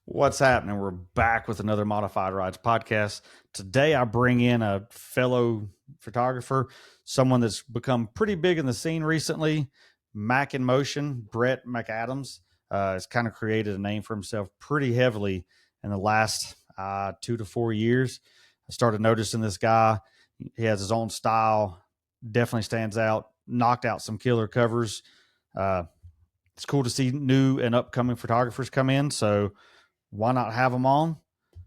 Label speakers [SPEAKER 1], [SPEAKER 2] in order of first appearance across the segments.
[SPEAKER 1] What's happening? We're back with another Modified Rides podcast. Today, I bring in a fellow photographer, someone that's become pretty big in the scene recently, Mac in Motion, Brett Macadams. Has kind of created a name for himself pretty heavily in the last 2 to 4 years. I started noticing this guy. He has his own style, definitely stands out, knocked out some killer covers. It's cool to see new and upcoming photographers come in. So, why not have them on?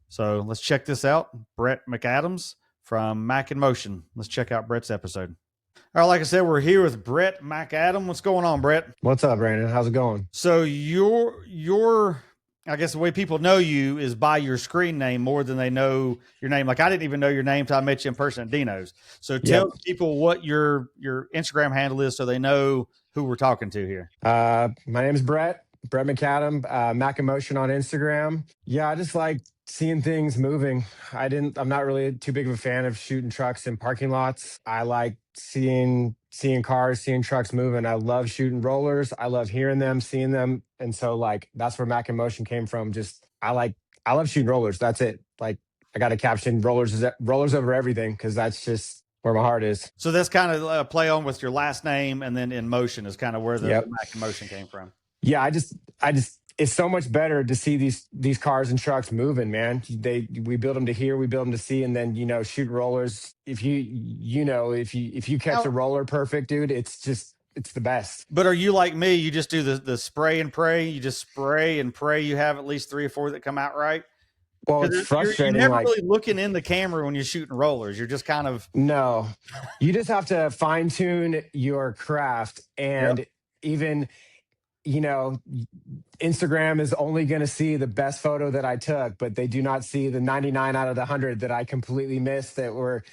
[SPEAKER 1] So let's check this out. Brett Macadams from Mac in Motion. Let's check out Brett's episode. All right, like I said, we're here with Brett Macadam. What's going on, Brett?
[SPEAKER 2] What's up, Brandon? How's it going?
[SPEAKER 1] So your I guess the way people know you is by your screen name more than they know your name. Like I didn't even know your name until I met you in person at Dino's. So tell people what your Instagram handle is so they know who we're talking to here.
[SPEAKER 2] My name is Brett Macadam, Mac in Motion on Instagram. Yeah, I just like seeing things moving. I'm not really too big of a fan of shooting trucks in parking lots. I like seeing cars, seeing trucks moving. I love shooting rollers. I love hearing them, seeing them. And so like that's where Mac in Motion came from. I love shooting rollers. That's it. Like I got to caption rollers over everything because that's just where my heart is.
[SPEAKER 1] So that's kind of a play on with your last name, and then in motion is kind of where the Mac in Motion came from.
[SPEAKER 2] Yeah, I just it's so much better to see these cars and trucks moving, man. We build them to hear, we build them to see, and then shoot rollers. If you catch a roller perfect, dude, it's the best.
[SPEAKER 1] But are you like me? You just do the spray and pray. You just spray and pray. You have at least 3 or 4 that come out right.
[SPEAKER 2] Well, it's frustrating.
[SPEAKER 1] You're never really looking in the camera when you're shooting rollers. You're just kind of
[SPEAKER 2] You just have to fine tune your craft, and even. Instagram is only going to see the best photo that I took, but they do not see the 99 out of the 100 that I completely missed that were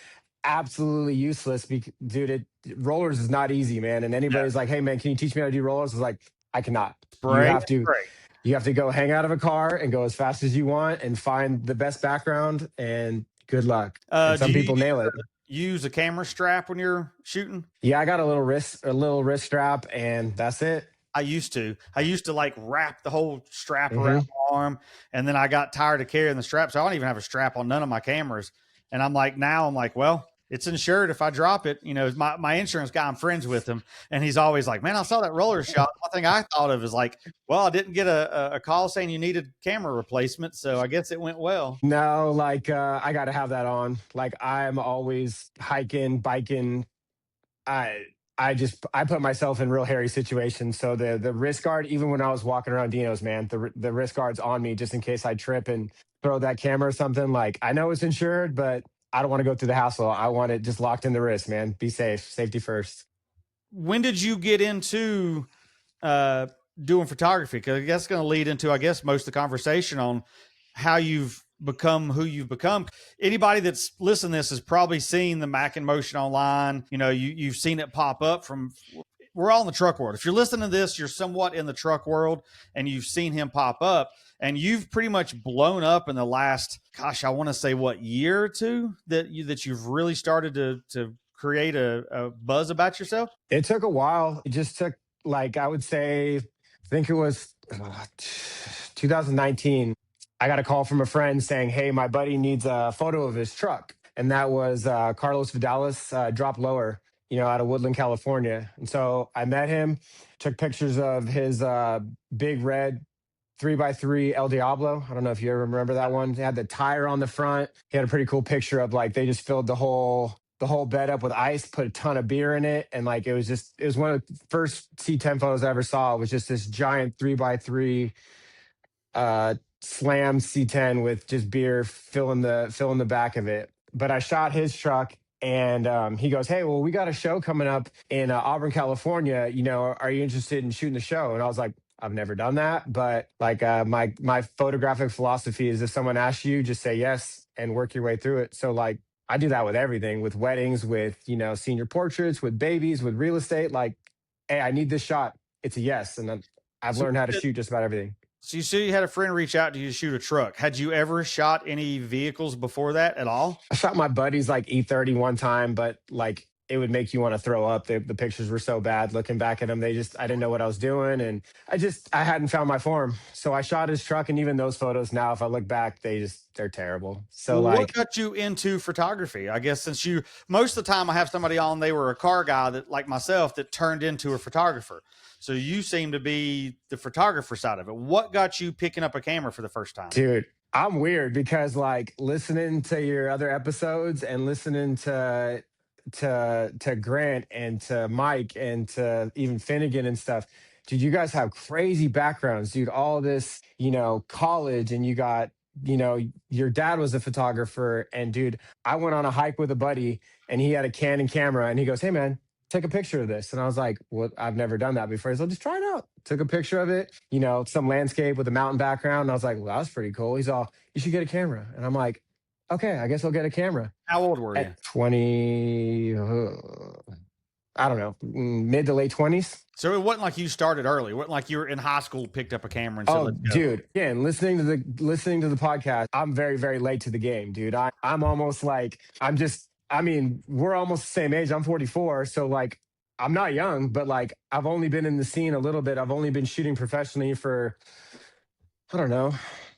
[SPEAKER 2] absolutely useless. Dude, rollers is not easy, man. And anybody's like, hey, man, can you teach me how to do rollers? I was like, I cannot. You have to go hang out of a car and go as fast as you want and find the best background, and good luck. Some people nail it.
[SPEAKER 1] Use a camera strap when you're shooting?
[SPEAKER 2] Yeah, I got a little wrist strap, and that's it.
[SPEAKER 1] I used to like wrap the whole strap around my arm, and then I got tired of carrying the strap. So I don't even have a strap on none of my cameras. And I'm like, well, it's insured if I drop it. My insurance guy, I'm friends with him, and he's always like, man, I saw that roller shot. One thing I thought of is like, well, I didn't get a call saying you needed camera replacement, so I guess it went well.
[SPEAKER 2] No, like I got to have that on. Like I'm always hiking, biking. I put myself in real hairy situations. So the wrist guard, even when I was walking around Dino's, man, the wrist guard's on me just in case I trip and throw that camera or something. Like I know it's insured, but I don't want to go through the hassle. I want it just locked in the wrist, man. Be safe. Safety first.
[SPEAKER 1] When did you get into doing photography? Because I guess it's going to lead into, most of the conversation on how you've become who you've become. Anybody that's listening to this has probably seen the Mac in Motion online. You've seen it pop up we're all in the truck world. If you're listening to this, you're somewhat in the truck world and you've seen him pop up, and you've pretty much blown up in the last, I want to say year or two that you've really started to create a buzz about yourself.
[SPEAKER 2] It took a while. It just took, like, I would say, I think it was 2019. I got a call from a friend saying, hey, my buddy needs a photo of his truck. And that was Carlos Vidalis, drop lower, out of Woodland, California. And so I met him, took pictures of his big red 3x3 El Diablo. I don't know if you ever remember that one. They had the tire on the front. He had a pretty cool picture of like they just filled the whole bed up with ice, put a ton of beer in it. And like it was one of the first C10 photos I ever saw. It was just this giant 3x3 slam C10 with just beer filling the back of it. But I shot his truck, and he goes, hey, well, we got a show coming up in Auburn, California. Are you interested in shooting the show? And I was like, I've never done that, but like my photographic philosophy is if someone asks you, just say yes and work your way through it. So like I do that with everything, with weddings, with senior portraits, with babies, with real estate. Like, hey, I need this shot. It's a yes, and I've learned how to shoot just about everything.
[SPEAKER 1] So you said you had a friend reach out to you to shoot a truck. Had you ever shot any vehicles before that at all?
[SPEAKER 2] I shot my buddy's like E30 one time, but like it would make you want to throw up. The pictures were so bad. Looking back at them, I didn't know what I was doing, and I hadn't found my form. So I shot his truck, and even those photos now, if I look back, they're terrible. So
[SPEAKER 1] Well, what
[SPEAKER 2] like,
[SPEAKER 1] got you into photography? I guess since you most of the time I have somebody on, they were a car guy that like myself that turned into a photographer. So you seem to be the photographer side of it. What got you picking up a camera for the first time?
[SPEAKER 2] dude, I'm weird because like listening to your other episodes and listening to Grant and to Mike and to even Finnegan and stuff. Dude, you guys have crazy backgrounds, dude. All this, college, and you got, your dad was a photographer. And dude, I went on a hike with a buddy and he had a Canon camera and he goes, "Hey man, take a picture of this." And I was like, "What? I've never done that before." He's like, "Just try it out." Took a picture of it, some landscape with a mountain background. And I was like, "Well, that was pretty cool." He's all, "You should get a camera." And I'm like, "Okay, I guess I'll get a camera."
[SPEAKER 1] How old were you?
[SPEAKER 2] At 20, I don't know, mid to late 20s.
[SPEAKER 1] So it wasn't like you started early. It wasn't like you were in high school, picked up a camera and said,
[SPEAKER 2] Oh,
[SPEAKER 1] "Let's go."
[SPEAKER 2] dude. Again, listening to the podcast, I'm very, very late to the game, dude. I'm almost like, we're almost the same age. I'm 44. So like, I'm not young, but like I've only been in the scene a little bit. I've only been shooting professionally for, I don't know,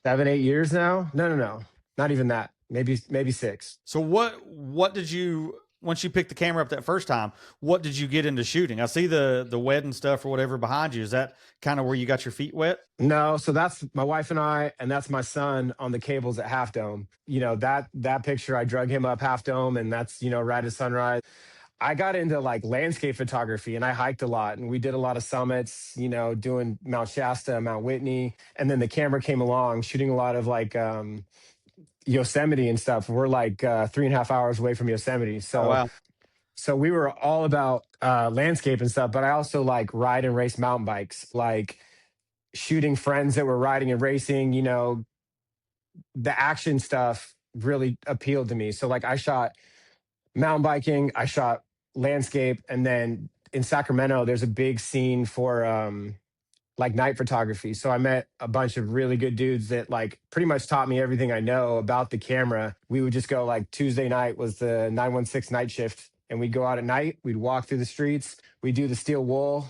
[SPEAKER 2] 7, 8 years now. No. Not even that. Maybe 6.
[SPEAKER 1] So what did you once you picked the camera up that first time? What did you get into shooting? I see the wedding stuff or whatever behind you. Is that kind of where you got your feet wet?
[SPEAKER 2] No, so that's my wife and I, and that's my son on the cables at Half Dome. That picture, I drug him up Half Dome, and that's right at sunrise. I got into like landscape photography, and I hiked a lot, and we did a lot of summits. Doing Mount Shasta, Mount Whitney, and then the camera came along, shooting a lot of like Yosemite and stuff. We're like 3.5 hours away from Yosemite,
[SPEAKER 1] Oh
[SPEAKER 2] so
[SPEAKER 1] wow.
[SPEAKER 2] so we were all about landscape and stuff. But I also like ride and race mountain bikes, like shooting friends that were riding and racing. The action stuff really appealed to me. So like I shot mountain biking, I shot landscape, and then in Sacramento, there's a big scene for like night photography. So I met a bunch of really good dudes that like pretty much taught me everything I know about the camera. We would just go like Tuesday night was the 916 night shift, and we'd go out at night. We'd walk through the streets. We do the steel wool.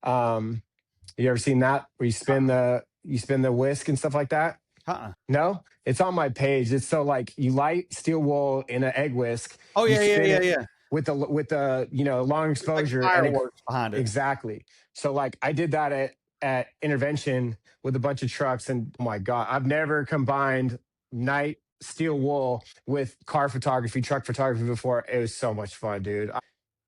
[SPEAKER 2] You ever seen that where you spin the whisk and stuff like that?
[SPEAKER 1] Uh-uh.
[SPEAKER 2] No, it's on my page. It's so like you light steel wool in an egg whisk,
[SPEAKER 1] Oh
[SPEAKER 2] you
[SPEAKER 1] yeah, yeah,
[SPEAKER 2] spin
[SPEAKER 1] yeah,
[SPEAKER 2] it
[SPEAKER 1] yeah.
[SPEAKER 2] with the long
[SPEAKER 1] It's like
[SPEAKER 2] exposure, and it
[SPEAKER 1] fireworks behind it.
[SPEAKER 2] exactly. So like I did that at Intervention with a bunch of trucks, and oh my god, I've never combined night steel wool with car photography, truck photography before. It was so much fun, dude.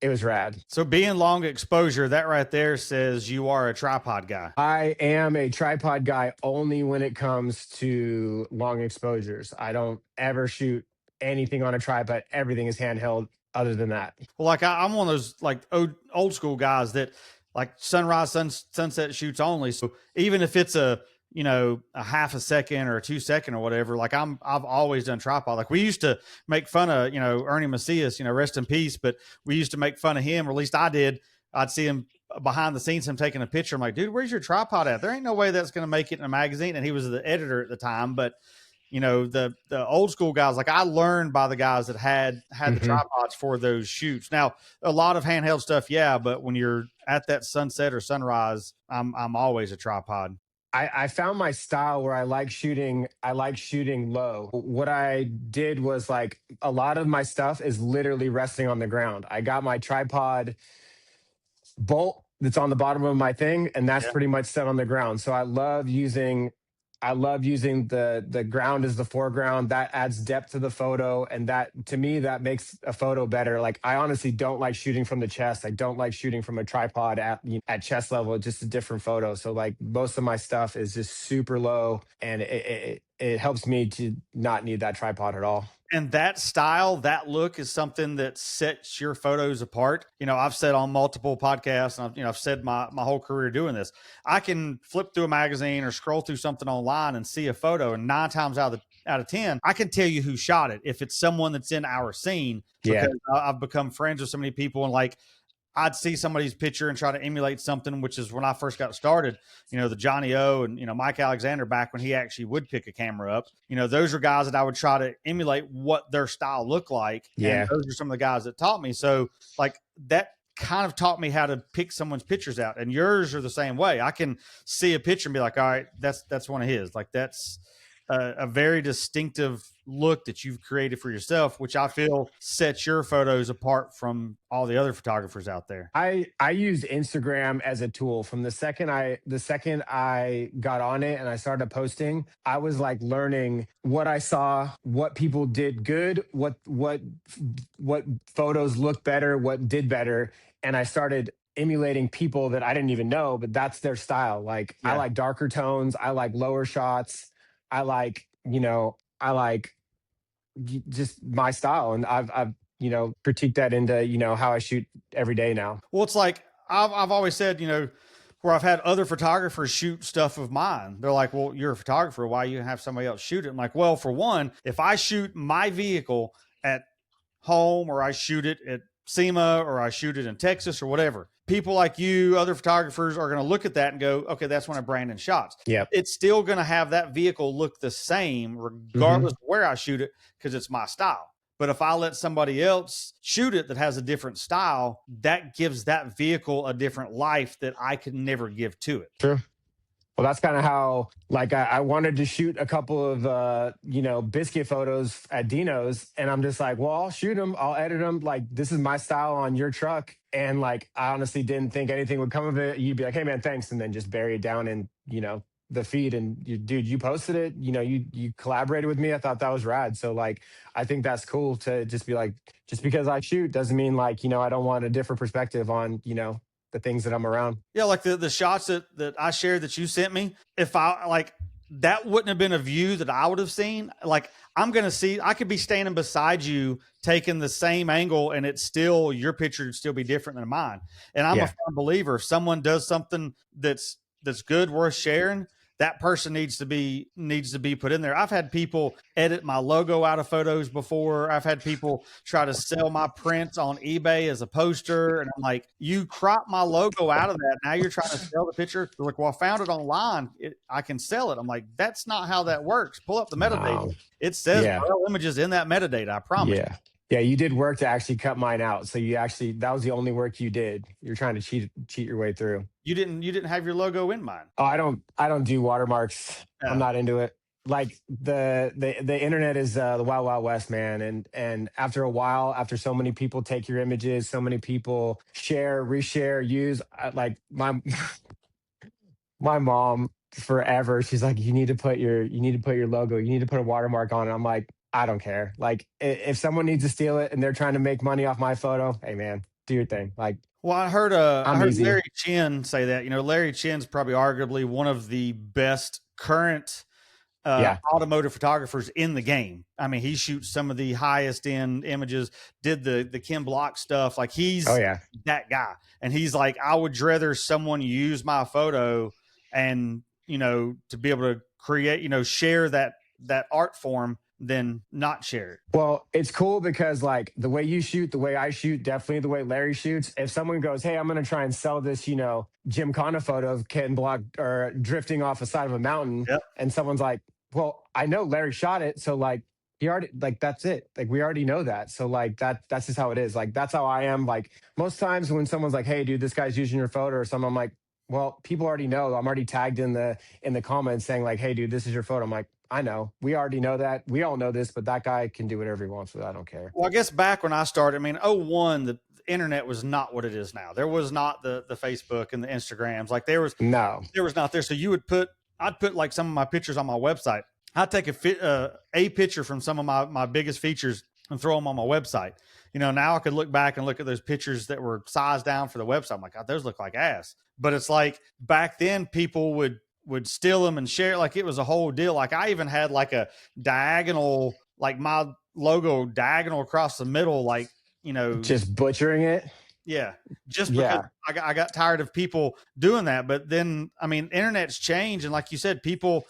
[SPEAKER 2] It was rad.
[SPEAKER 1] So being long exposure, that right there says you are a tripod guy.
[SPEAKER 2] I am a tripod guy only when it comes to long exposures. I don't ever shoot anything on a tripod. Everything is handheld other than that.
[SPEAKER 1] Well, like I'm one of those like old school guys that like sunrise, sunset shoots only. So even if it's a half a second or a 2 second or whatever, like I've always done tripod. Like we used to make fun of Ernie Macias, rest in peace, but we used to make fun of him, or at least I did. I'd see him behind the scenes, him taking a picture. I'm like, dude, where's your tripod at? There ain't no way that's going to make it in a magazine. And he was the editor at the time, but the old school guys, like I learned by the guys that had the
[SPEAKER 2] Mhm.
[SPEAKER 1] tripods for those shoots. Now a lot of handheld stuff, yeah, but when you're at that sunset or sunrise, I'm always a tripod.
[SPEAKER 2] I found my style where I like shooting. I like shooting low. What I did was like a lot of my stuff is literally resting on the ground. I got my tripod bolt that's on the bottom of my thing, and that's
[SPEAKER 1] Yeah.
[SPEAKER 2] pretty much set on the ground. So I love using the ground as the foreground. That adds depth to the photo, and that to me that makes a photo better. Like I honestly don't like shooting from the chest. I don't like shooting from a tripod at chest level. It's just a different photo. So like most of my stuff is just super low, and it helps me to not need that tripod at all.
[SPEAKER 1] And that style, that look is something that sets your photos apart. I've said on multiple podcasts, and I've said my whole career doing this. I can flip through a magazine or scroll through something online and see a photo, and 9 times out of 10, I can tell you who shot it if it's someone that's in our scene,
[SPEAKER 2] Yeah.
[SPEAKER 1] because I've become friends with so many people, and like I'd see somebody's picture and try to emulate something, which is when I first got started, the Johnny O and, Mike Alexander back when he actually would pick a camera up, those are guys that I would try to emulate what their style looked like. And
[SPEAKER 2] Yeah.
[SPEAKER 1] those are some of the guys that taught me. So like that kind of taught me how to pick someone's pictures out, and yours are the same way. I can see a picture and be like, all right, that's one of his. Like that's a very distinctive look that you've created for yourself, which I feel sets your photos apart from all the other photographers out there.
[SPEAKER 2] I use Instagram as a tool from the second I got on it and I started posting. I was like learning what I saw, what people did good, what photos looked better, what did better, and I started emulating people that I didn't even know, but that's their style. Like I
[SPEAKER 1] Yeah.
[SPEAKER 2] like darker tones, I like lower shots, I like just my style, and I've critiqued that into how I shoot every day now.
[SPEAKER 1] Well, it's like I've always said, where I've had other photographers shoot stuff of mine. They're like, well, you're a photographer. Why you have somebody else shoot it? I'm like, well, for one, if I shoot my vehicle at home or I shoot it at SEMA or I shoot it in Texas or whatever, people like you, other photographers are going to look at that and go, okay, that's one of Brandon's shots.
[SPEAKER 2] Yeah.
[SPEAKER 1] It's still going to have that vehicle look the same regardless of where I shoot it because it's my style. But if I let somebody else shoot it that has a different style, that gives that vehicle a different life that I could never give to it.
[SPEAKER 2] True. Well, that's kind of how, like, I wanted to shoot a couple of, biscuit photos at Dino's. And I'm just like, well, I'll shoot them. I'll edit them. Like, this is my style on your truck. And, like, I honestly didn't think anything would come of it. You'd be like, hey, man, thanks. And then just bury it down in, the feed. And, dude, you posted it. You collaborated with me. I thought that was rad. So, like, I think that's cool to just be like, just because I shoot doesn't mean, like, I don't want a different perspective on, the things that I'm around.
[SPEAKER 1] Yeah, like the shots that I shared that you sent me, if I like that wouldn't have been a view that I would have seen. Like I could be standing beside you taking the same angle and it's still your picture would still be different than mine. And I'm a firm believer if someone does something that's good, worth sharing, that person needs to be put in there. I've had people edit my logo out of photos before. I've had people try to sell my prints on eBay as a poster. And I'm like, you crop my logo out of that. Now you're trying to sell the picture. They're like, well, I found it online. I can sell it. I'm like, that's not how that works. Pull up the metadata. It says Braille images in that metadata. I promise.
[SPEAKER 2] Yeah. Yeah, you did work to actually cut mine out. So that was the only work you did. You're trying to cheat your way through.
[SPEAKER 1] You didn't have your logo in mine.
[SPEAKER 2] Oh, I don't do watermarks.
[SPEAKER 1] No.
[SPEAKER 2] I'm not into it. Like the internet is the wild, wild west, man. And after a while, after so many people take your images, so many people share, reshare, use, like my my mom forever, she's like, you need to put your logo, you need to put a watermark on it. I'm like, I don't care. Like if someone needs to steal it and they're trying to make money off my photo, hey man, do your thing. Like,
[SPEAKER 1] well, I heard Larry Chin say that. Larry Chin's probably arguably one of the best current automotive photographers in the game. I mean, he shoots some of the highest end images, did the Ken Block stuff. Like he's that guy. And he's like, I would rather someone use my photo and, to be able to create, share that art form than not share it.
[SPEAKER 2] Well, it's cool because like the way you shoot, the way I shoot, definitely the way Larry shoots. If someone goes, hey, I'm going to try and sell this, Gymkhana photo of Ken Block or drifting off the side of a mountain, and someone's like, well, I know Larry shot it. So like, he already, like, that's it. Like, we already know that. So like, that's just how it is. Like, that's how I am. Like most times when someone's like, hey dude, this guy's using your photo or something, I'm like, well, people already know. I'm already tagged in the comments saying like, hey dude, this is your photo. I'm like, I know. We already know that. We all know this, but that guy can do whatever he wants with it. I don't care.
[SPEAKER 1] Well, I guess back when I started, I mean, 01, the internet was not what it is now. There was not the Facebook and the Instagrams. Like there was not there. So I'd put like some of my pictures on my website. I'd take a picture from some of my biggest features and throw them on my website. Now I could look back and look at those pictures that were sized down for the website. I'm like, God, those look like ass. But it's like back then people would steal them and share it like it was a whole deal. Like I even had like a diagonal, like my logo diagonal across the middle, like,
[SPEAKER 2] just butchering it.
[SPEAKER 1] Yeah. Just because I got tired of people doing that. But then, I mean, internet's changed. And like you said, people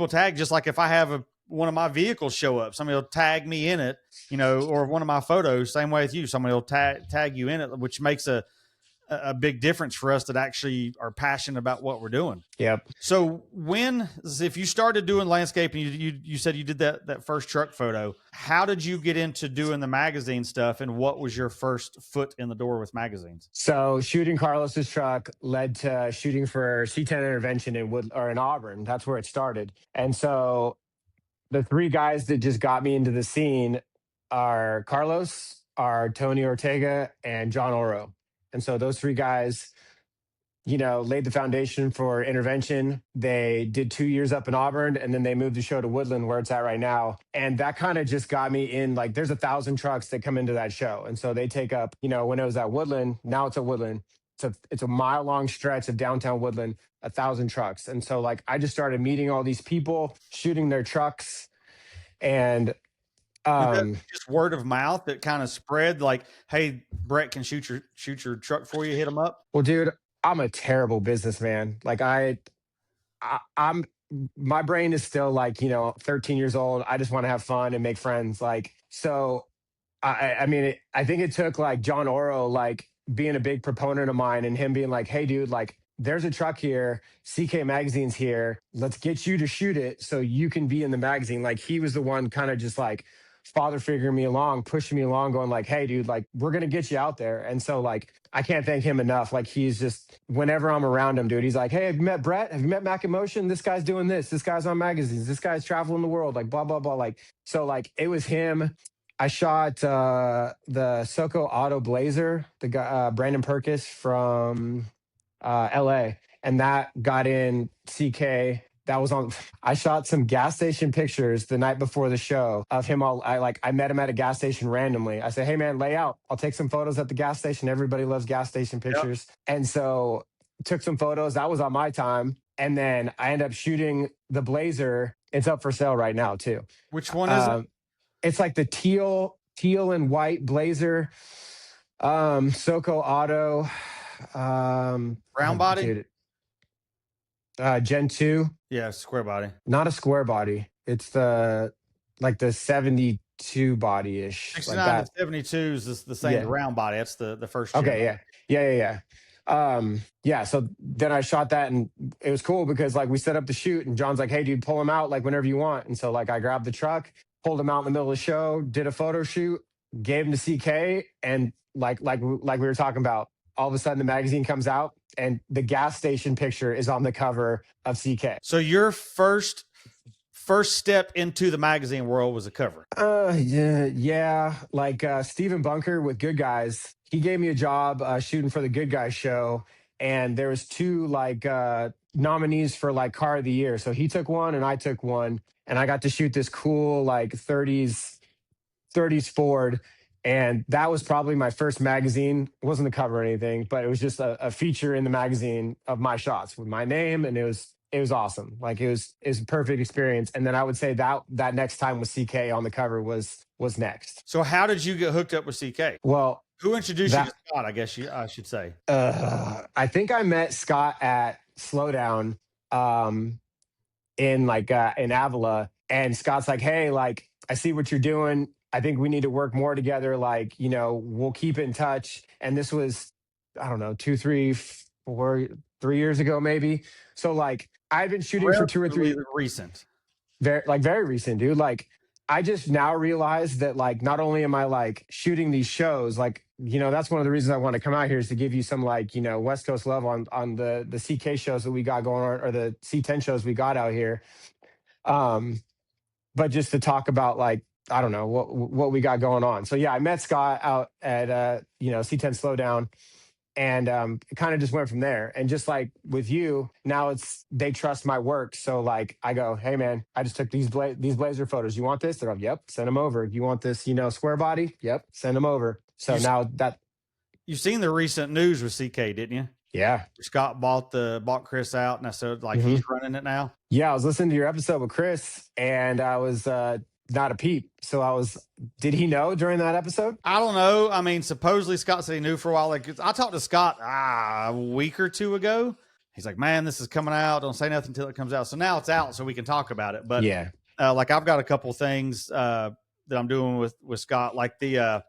[SPEAKER 1] tag, just like if I have one of my vehicles show up, somebody will tag me in it, or one of my photos, same way with you, somebody will tag you in it, which makes a a big difference for us that actually are passionate about what we're doing.
[SPEAKER 2] Yep.
[SPEAKER 1] So if you started doing landscaping, you said you did that first truck photo. How did you get into doing the magazine stuff, and what was your first foot in the door with magazines?
[SPEAKER 2] So shooting Carlos's truck led to shooting for C10 Intervention in Auburn. That's where it started. And so the three guys that just got me into the scene are Carlos, are Tony Ortega, and John Oro. And so those three guys, laid the foundation for Intervention. They did 2 years up in Auburn, and then they moved the show to Woodland, where it's at right now. And that kind of just got me in. Like, there's 1,000 trucks that come into that show, and so they take up. When it was at Woodland, now it's at Woodland. It's a mile long stretch of downtown Woodland, 1,000 trucks, and so like I just started meeting all these people, shooting their trucks, and
[SPEAKER 1] Was that just word of mouth that kind of spread? Like, hey, Brett can shoot your truck for you. Hit him up.
[SPEAKER 2] well, dude, I'm a terrible businessman. Like I'm my brain is still like 13 years old. I just want to have fun and make friends. Like so, I mean, I think it took like John Oro like being a big proponent of mine and him being like, "Hey, dude, like there's a truck here. CK Magazine's here. Let's get you to shoot it so you can be in the magazine." Like he was the one kind of just like father figuring me along, pushing me along, going like, "Hey, dude, like we're gonna get you out there." And so like I can't thank him enough. Like he's just whenever I'm around him, dude, he's like, "Hey, have you met Brett? Have you met Mac in Motion? This guy's doing this. This guy's on magazines. This guy's traveling the world. Like blah blah blah." Like so, like it was him. I shot the Soco Auto Blazer, the guy Brandon Perkis from LA, and that got in CK. That was on. I shot some gas station pictures the night before the show of him. I met him at a gas station randomly. I said, "Hey man, lay out. I'll take some photos at the gas station. Everybody loves gas station pictures." Yep. And so took some photos. That was on my time, and then I ended up shooting the Blazer. It's up for sale right now too.
[SPEAKER 1] Which one is it?
[SPEAKER 2] It's like the teal and white Blazer, Soco Auto,
[SPEAKER 1] round body,
[SPEAKER 2] Gen 2.
[SPEAKER 1] Yeah, square body.
[SPEAKER 2] Not a square body. It's the 72 body ish.
[SPEAKER 1] 69
[SPEAKER 2] like that.
[SPEAKER 1] To 72 is the same round body. That's the first.
[SPEAKER 2] Okay, yeah. Yeah. So then I shot that, and it was cool because like we set up the shoot, and John's like, "Hey, dude, pull him out like whenever you want." And so like I grabbed the truck, pulled him out in the middle of the show, did a photo shoot, gave him to CK, and like we were talking about, all of a sudden the magazine comes out, and the gas station picture is on the cover of CK.
[SPEAKER 1] So your first step into the magazine world was a cover.
[SPEAKER 2] Yeah. Like Stephen Bunker with Good Guys, he gave me a job shooting for the Good Guys show, and there was two like nominees for like car of the year. So he took one and I took one, and I got to shoot this cool like 30s Ford. And that was probably my first magazine. It wasn't a cover or anything, but it was just a feature in the magazine of my shots with my name. And it was awesome. Like it was a perfect experience. And then I would say that next time with CK on the cover was next.
[SPEAKER 1] So how did you get hooked up with CK?
[SPEAKER 2] Well,
[SPEAKER 1] who introduced you to Scott? I guess I should say.
[SPEAKER 2] I think I met Scott at Slowdown in Avila, and Scott's like, "Hey, like I see what you're doing. I think we need to work more together. Like, we'll keep in touch." And this was, I don't know, 2, 3, 4, 3 years ago, maybe. So like I've been shooting for 2 or 3
[SPEAKER 1] recent.
[SPEAKER 2] Very recent, dude. Like I just now realized that like not only am I like shooting these shows, like, that's one of the reasons I want to come out here is to give you some like, West Coast love on the CK shows that we got going on, or the C10 shows we got out here. But just to talk about like, I don't know what we got going on. So yeah, I met Scott out at C10 Slowdown, and it kind of just went from there. And just like with you, now they trust my work. So like I go, "Hey man, I just took these Blazer photos. You want this?" They're like, "Yep, send them over." "You want this, square body?" "Yep, send them over." So
[SPEAKER 1] you've seen the recent news with CK, didn't you?
[SPEAKER 2] Yeah.
[SPEAKER 1] Scott bought Chris out, and I said like he's running it now.
[SPEAKER 2] Yeah, I was listening to your episode with Chris, and I was not a peep. So did he know during that episode?
[SPEAKER 1] I don't know. I mean, supposedly Scott said he knew for a while. Like I talked to Scott a week or two ago. He's like, "Man, this is coming out. Don't say nothing until it comes out." So now it's out, so we can talk about it. But
[SPEAKER 2] yeah,
[SPEAKER 1] like I've got a couple things that I'm doing with Scott, like the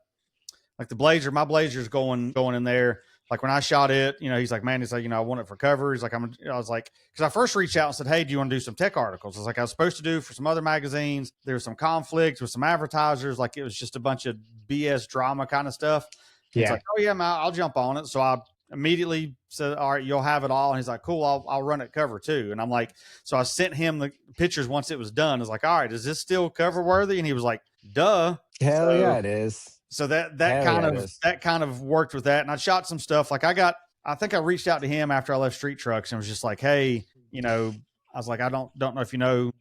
[SPEAKER 1] Blazer. My Blazer's going in there. Like when I shot it, he's like, man, he's like, I want it for cover. He's like, I was like, because I first reached out and said, hey, do you want to do some tech articles? I was like, I was supposed to do for some other magazines. There was some conflict with some advertisers. Like it was just a bunch of BS drama kind of stuff. And he's
[SPEAKER 2] Yeah.
[SPEAKER 1] like, oh yeah, man, I'll jump on it. So I immediately said, all right, you'll have it all. And he's like, cool, I'll run it cover too. And I'm like, so I sent him the pictures once it was done. I was like, all right, is this still cover worthy? And he was like, duh.
[SPEAKER 2] Hell
[SPEAKER 1] So
[SPEAKER 2] yeah, it is.
[SPEAKER 1] so that
[SPEAKER 2] Hell yeah, it is.
[SPEAKER 1] kind of worked with that. And I shot some stuff. Like I think I reached out to him after I left Street Trucks and was just like, hey, I was like, I don't know if you know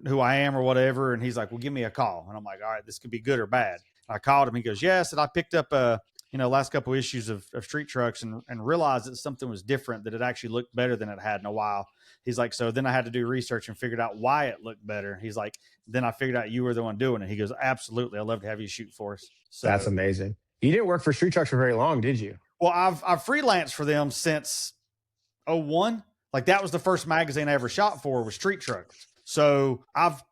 [SPEAKER 1] who I am or whatever. And he's like, well, give me a call. And I'm like, all right, this could be good or bad. I called him. He goes, yes. And I picked up last couple of issues of Street Trucks and realized that something was different, that it actually looked better than it had in a while. He's like, so then I had to do research and figured out why it looked better. He's like, then I figured out you were the one doing it. He goes, absolutely. I'd love to have you shoot for us. So
[SPEAKER 2] That's amazing. You didn't work for Street Trucks for very long, did you?
[SPEAKER 1] well, I've freelanced for them since '01. Like that was the first magazine I ever shot for was Street Trucks. So I've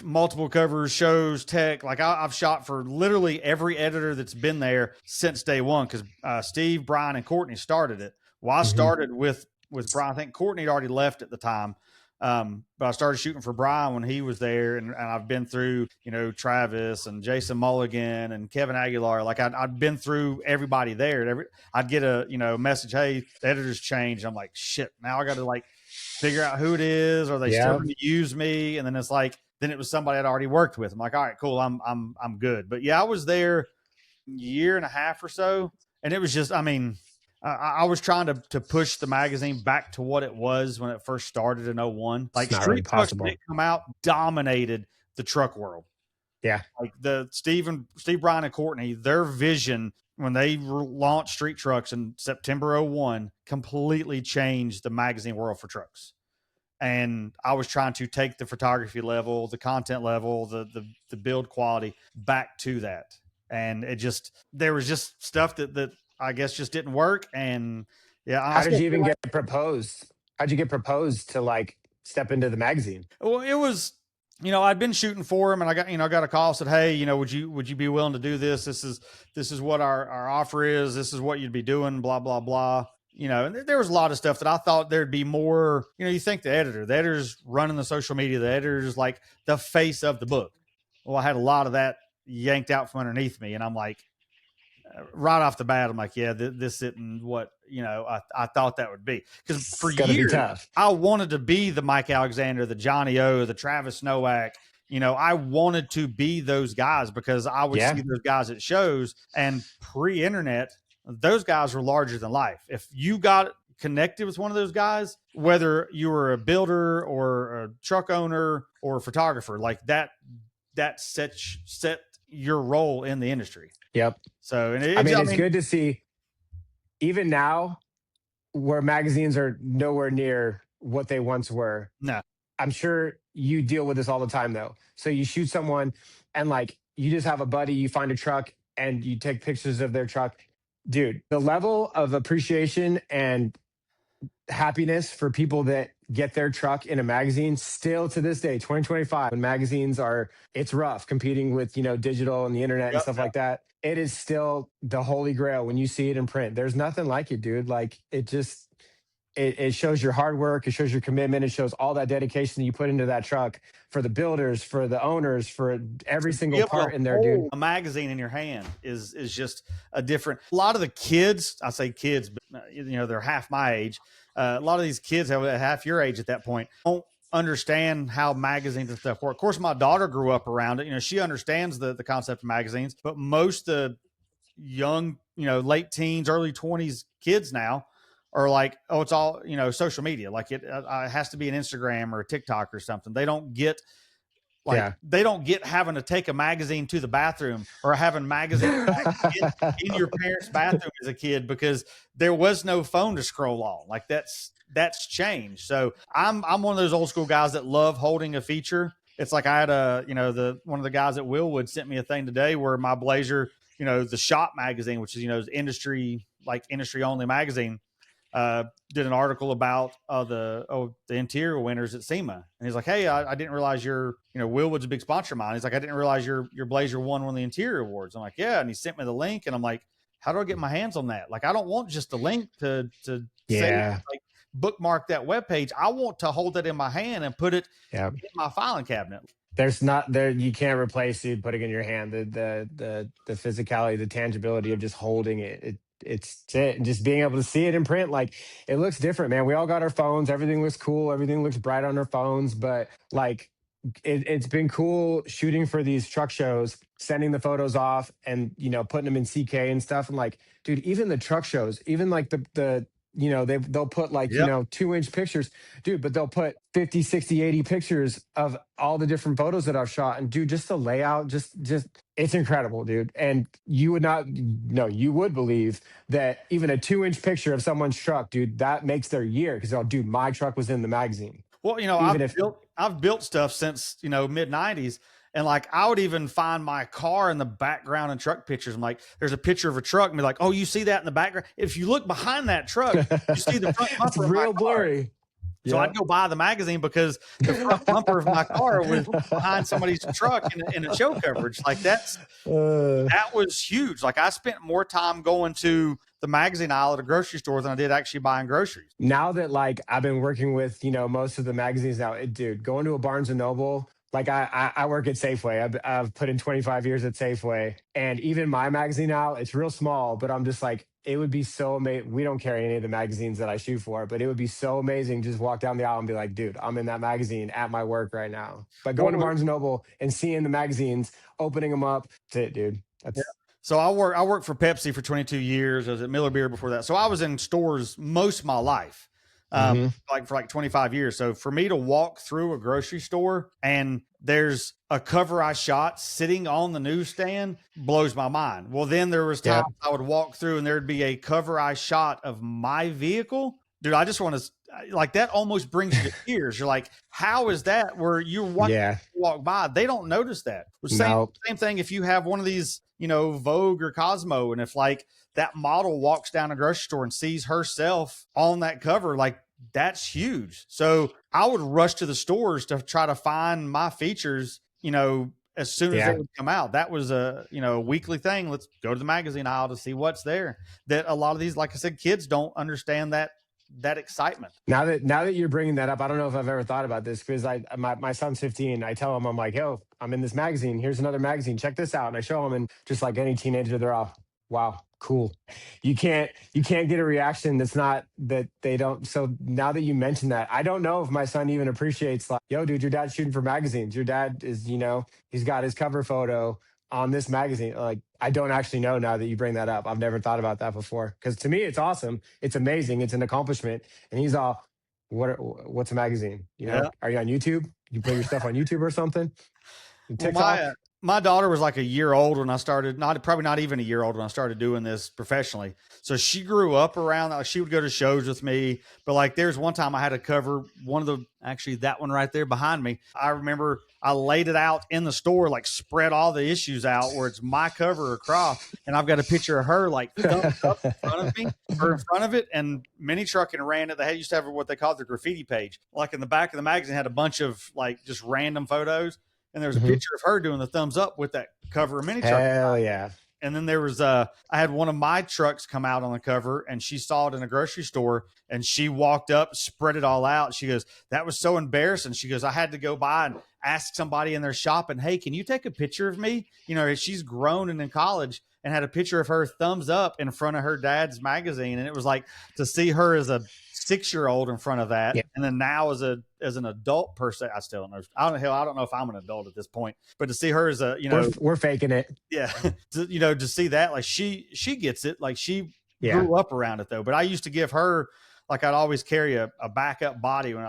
[SPEAKER 1] multiple covers, shows, tech. Like I've shot for literally every editor that's been there since day one. Because Steve, Brian, and Courtney started it. Well, I started with Brian. I think Courtney had already left at the time. But I started shooting for Brian when he was there, and I've been through, Travis and Jason Mulligan and Kevin Aguilar. Like I'd been through everybody there. I'd get a, message, hey, the editor's changed. I'm like, shit, now I got to like figure out who it is. Are they still going to use me? And then it's like, then it was somebody I'd already worked with. I'm like, all right, cool. I'm good. But yeah, I was there a year and a half or so. And it was just, I was trying to push the magazine back to what it was when it first started in '01. Like Street Trucks when it come out dominated the truck world.
[SPEAKER 2] Yeah.
[SPEAKER 1] Like Steve, Brian, and Courtney, their vision when they launched Street Trucks in September '01 completely changed the magazine world for trucks. And I was trying to take the photography level, the content level, the build quality back to that. And there was just stuff that I guess just didn't work. And yeah.
[SPEAKER 2] How did you even get proposed? How'd you get proposed to like step into the magazine?
[SPEAKER 1] Well, it was, I'd been shooting for him and I got a call, said, hey, would you be willing to do this? This is what our offer is. This is what you'd be doing, blah, blah, blah. And there was a lot of stuff that I thought there'd be more, you think the editor's running the social media, the editor's like the face of the book. Well, I had a lot of that yanked out from underneath me. And I'm like, right off the bat, I'm like, yeah, this isn't what, I thought that would be. Because for years, I wanted to be the Mike Alexander, the Johnny O, the Travis Nowak. I wanted to be those guys because I would see those guys at shows, and pre-internet, those guys were larger than life. If you got connected with one of those guys, whether you were a builder or a truck owner or a photographer, like that set your role in the industry.
[SPEAKER 2] Yep.
[SPEAKER 1] So, and
[SPEAKER 2] it's good to see even now where magazines are nowhere near what they once were.
[SPEAKER 1] No,
[SPEAKER 2] I'm sure you deal with this all the time though. So you shoot someone and like, you just have a buddy, you find a truck and you take pictures of their truck. Dude, the level of appreciation and happiness for people that get their truck in a magazine still to this day, 2025, when magazines it's rough competing with, digital and the internet and stuff like that. It is still the holy grail when you see it in print. There's nothing like it, dude. Like it shows your hard work. It shows your commitment. It shows all that dedication that you put into that truck for the builders, for the owners, for every single part in there, dude.
[SPEAKER 1] A magazine in your hand is just a lot of the kids, I say kids, but they're half my age. A lot of these kids have half your age at that point, don't understand how magazines and stuff work. Of course, my daughter grew up around it. She understands the concept of magazines, but most the young, late teens, early 20s kids now are like, oh, it's all, social media. Like it has to be an Instagram or a TikTok or something. They don't get they don't get having to take a magazine to the bathroom or having magazines in your parents' bathroom as a kid because there was no phone to scroll on. Like that's changed. So I'm one of those old school guys that love holding a feature. It's like I had one of the guys at Willwood sent me a thing today where my Blazer, the Shop magazine, which is, industry only magazine, did an article about the interior winners at SEMA. And he's like, hey, I didn't realize Willwood's a big sponsor of mine. He's like, I didn't realize your Blazer won one of the interior awards. I'm like, yeah. And he sent me the link and I'm like, how do I get my hands on that? Like, I don't want just a link to say,
[SPEAKER 2] Yeah.
[SPEAKER 1] like, bookmark that web page. I want to hold it in my hand and put it
[SPEAKER 2] Yeah.
[SPEAKER 1] in my filing cabinet.
[SPEAKER 2] There's not there you can't replace it putting it in your hand. The physicality, the tangibility of just holding it. It's it. And just being able to see it in print, like it looks different, man. We all got our phones, everything looks cool, everything looks bright on our phones, but like it's been cool shooting for these truck shows, sending the photos off and putting them in CK and stuff. And like, dude, even the truck shows, even like the they'll put like
[SPEAKER 1] Yep.
[SPEAKER 2] 2-inch pictures, dude, but they'll put 50, 60, 80 pictures of all the different photos that I've shot. And dude, just the layout, just it's incredible, dude. And you would not no, you would believe that even a 2-inch picture of someone's truck, dude, that makes their year. Because oh, dude, my truck was in the magazine.
[SPEAKER 1] Well,
[SPEAKER 2] Even if
[SPEAKER 1] I've built stuff since, mid 90s. And like, I would even find my car in the background in truck pictures. I'm like, there's a picture of a truck and be like, oh, you see that in the background? If you look behind that truck, you see the front
[SPEAKER 2] it's
[SPEAKER 1] bumper of my
[SPEAKER 2] real
[SPEAKER 1] car.
[SPEAKER 2] blurry.
[SPEAKER 1] So I'd go buy the magazine because the front bumper of my car was behind somebody's truck in a show coverage. Like that was huge. Like, I spent more time going to the magazine aisle at a grocery store than I did actually buying groceries.
[SPEAKER 2] Now that like I've been working with most of the magazines now, dude, going to a Barnes and Noble. Like I work at Safeway. I've put in 25 years at Safeway, and even my magazine now, it's real small. But I'm just like, it would be so amazing. We don't carry any of the magazines that I shoot for, but it would be so amazing just walk down the aisle and be like, dude, I'm in that magazine at my work right now. But going to Barnes and Noble and seeing the magazines, opening them up, that's it, dude. That's
[SPEAKER 1] So I worked for Pepsi for 22 years. I was at Miller Beer before that. So I was in stores most of my life, like for like 25 years. So for me to walk through a grocery store and there's a cover I shot sitting on the newsstand blows my mind. Well, then there was times I would walk through and there'd be a cover I shot of my vehicle. Dude, I just want to, like, that almost brings you to tears. You're like, how is that where you're watching walk by? They don't notice that. Same thing if you have one of these, Vogue or Cosmo, and if like that model walks down a grocery store and sees herself on that cover, like, that's huge. So I would rush to the stores to try to find my features, as soon as they would come out. That was a weekly thing. Let's go to the magazine aisle to see what's there. That a lot of these, like I said, kids don't understand that excitement.
[SPEAKER 2] Now that you're bringing that up, I don't know if I've ever thought about this because my son's 15. I tell him, I'm like, yo, I'm in this magazine. Here's another magazine. Check this out. And I show him, and just like any teenager, they're all, wow, cool. You can't get a reaction that's not that they don't. So now that you mention that, I don't know if my son even appreciates like, yo, dude, your dad's shooting for magazines. Your dad is, he's got his cover photo on this magazine. Like, I don't actually know now that you bring that up. I've never thought about that before. Because to me, it's awesome. It's amazing. It's an accomplishment. And he's all, what's a magazine? Are you on YouTube? You put your stuff on YouTube or something? TikTok?
[SPEAKER 1] Well, my daughter was like a year old when I started, probably not even a year old when I started doing this professionally. So she grew up around, like, she would go to shows with me, but like there's one time I had to cover actually that one right there behind me. I remember I laid it out in the store, like spread all the issues out where it's my cover across. And I've got a picture of her like thumbs up in front of me or in front of it. And Mini Trucking ran it. They used to have what they called the graffiti page. Like in the back of the magazine had a bunch of like just random photos. And there's a picture of her doing the thumbs up with that cover of Mini Truck.
[SPEAKER 2] Hell yeah.
[SPEAKER 1] And then there was I had one of my trucks come out on the cover, and she saw it in a grocery store, and she walked up, spread it all out. She goes, that was so embarrassing. She goes, I had to go by and ask somebody in their shop, and hey, can you take a picture of me? She's grown and in college, and had a picture of her thumbs up in front of her dad's magazine. And it was like to see her as a 6-year-old in front of that. Yeah. And then now as an adult person, I still don't know. I don't know if I'm an adult at this point, but to see her as a,
[SPEAKER 2] we're faking it.
[SPEAKER 1] Yeah. To see that, like she gets it. Like she grew up around it though. But I used to give her, like, I'd always carry a backup body when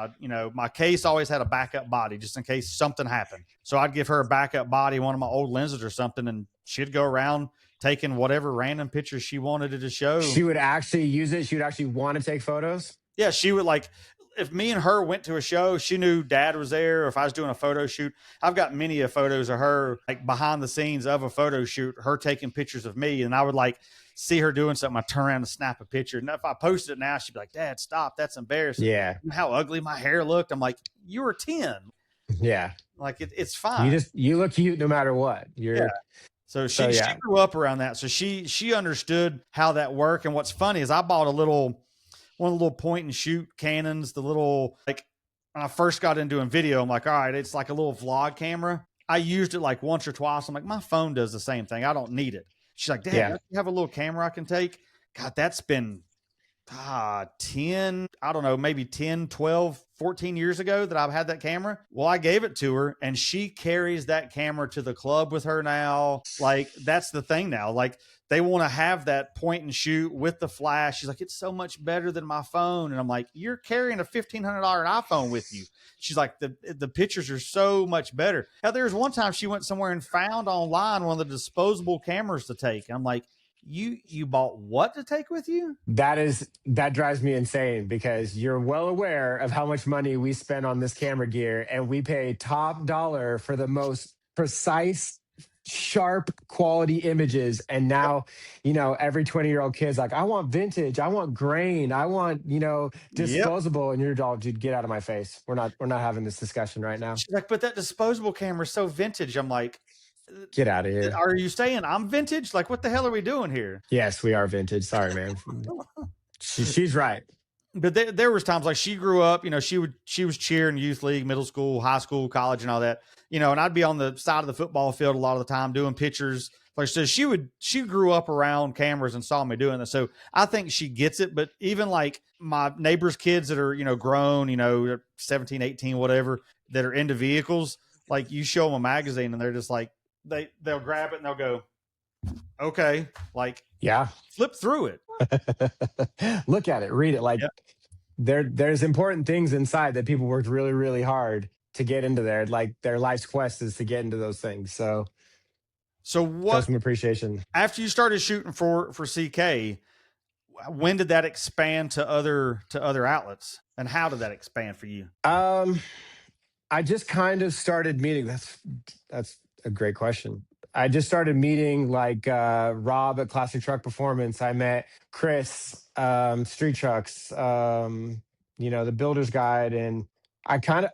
[SPEAKER 1] my case always had a backup body just in case something happened. So I'd give her a backup body, one of my old lenses or something, and she'd go around taking whatever random pictures she wanted it to show.
[SPEAKER 2] She would actually use it. She would actually want to take photos.
[SPEAKER 1] Yeah, she would, like, if me and her went to a show, she knew dad was there. Or if I was doing a photo shoot, I've got many of photos of her, like behind the scenes of a photo shoot, her taking pictures of me. And I would like see her doing something. I turn around and snap a picture. And if I posted it now, she'd be like, Dad, stop. That's embarrassing.
[SPEAKER 2] Yeah.
[SPEAKER 1] How ugly my hair looked. I'm like, you were 10.
[SPEAKER 2] Yeah.
[SPEAKER 1] Like it's fine.
[SPEAKER 2] You look cute no matter what.
[SPEAKER 1] So
[SPEAKER 2] So
[SPEAKER 1] she
[SPEAKER 2] yeah,
[SPEAKER 1] grew up around that. So she understood how that worked. And what's funny is I bought one of the little point and shoot cannons, the little like when I first got into doing video, I'm like, all right, it's like a little vlog camera. I used it like once or twice. I'm like, my phone does the same thing. I don't need it. She's like, Dad,
[SPEAKER 2] yeah.
[SPEAKER 1] don't you have a little camera I can take? God, that's been 10, I don't know, maybe 10, 12, 14 years ago that I've had that camera. Well, I gave it to her and she carries that camera to the club with her now. Like, that's the thing now. Like, they want to have that point and shoot with the flash. She's like, it's so much better than my phone. And I'm like, you're carrying a $1,500 iPhone with you. She's like, the pictures are so much better. Now, there was one time she went somewhere and found online one of the disposable cameras to take. And I'm like, you bought what to take with you?
[SPEAKER 2] That drives me insane because you're well aware of how much money we spend on this camera gear, and we pay top dollar for the most precise, sharp quality images. And now, every 20-year-old kid's like, I want vintage, I want grain, I want,
[SPEAKER 1] Yep.
[SPEAKER 2] disposable. And you're all, dude, get out of my face. We're not having this discussion right now.
[SPEAKER 1] She's like, but that disposable camera is so vintage. I'm like,
[SPEAKER 2] Get out of here.
[SPEAKER 1] are you saying I'm vintage? Like, what the hell are we doing here?
[SPEAKER 2] Yes, we are vintage. Sorry, man. She's right.
[SPEAKER 1] But there was times like she grew up, she was cheering youth league, middle school, high school, college, and all that, and I'd be on the side of the football field a lot of the time doing pictures. Like so she grew up around cameras and saw me doing this. So I think she gets it. But even like my neighbors' kids that are, grown, 17, 18, whatever, that are into vehicles, like you show them a magazine and they're just like, they'll grab it and they'll go, okay, like
[SPEAKER 2] Yeah.
[SPEAKER 1] flip through it.
[SPEAKER 2] Look at it, read it. Like
[SPEAKER 1] Yeah.
[SPEAKER 2] there's important things inside that people worked really, really hard to get into there. Like their life's quest is to get into those things. So
[SPEAKER 1] So
[SPEAKER 2] show
[SPEAKER 1] what
[SPEAKER 2] some appreciation.
[SPEAKER 1] after you started shooting for CK, when did that expand to other outlets, and how did that expand for you?
[SPEAKER 2] Um, I just kind of started meeting. That's a great question. I just started meeting like Rob at Classic Truck Performance. I met Chris, Street Trucks, the Builder's Guide, and I kind of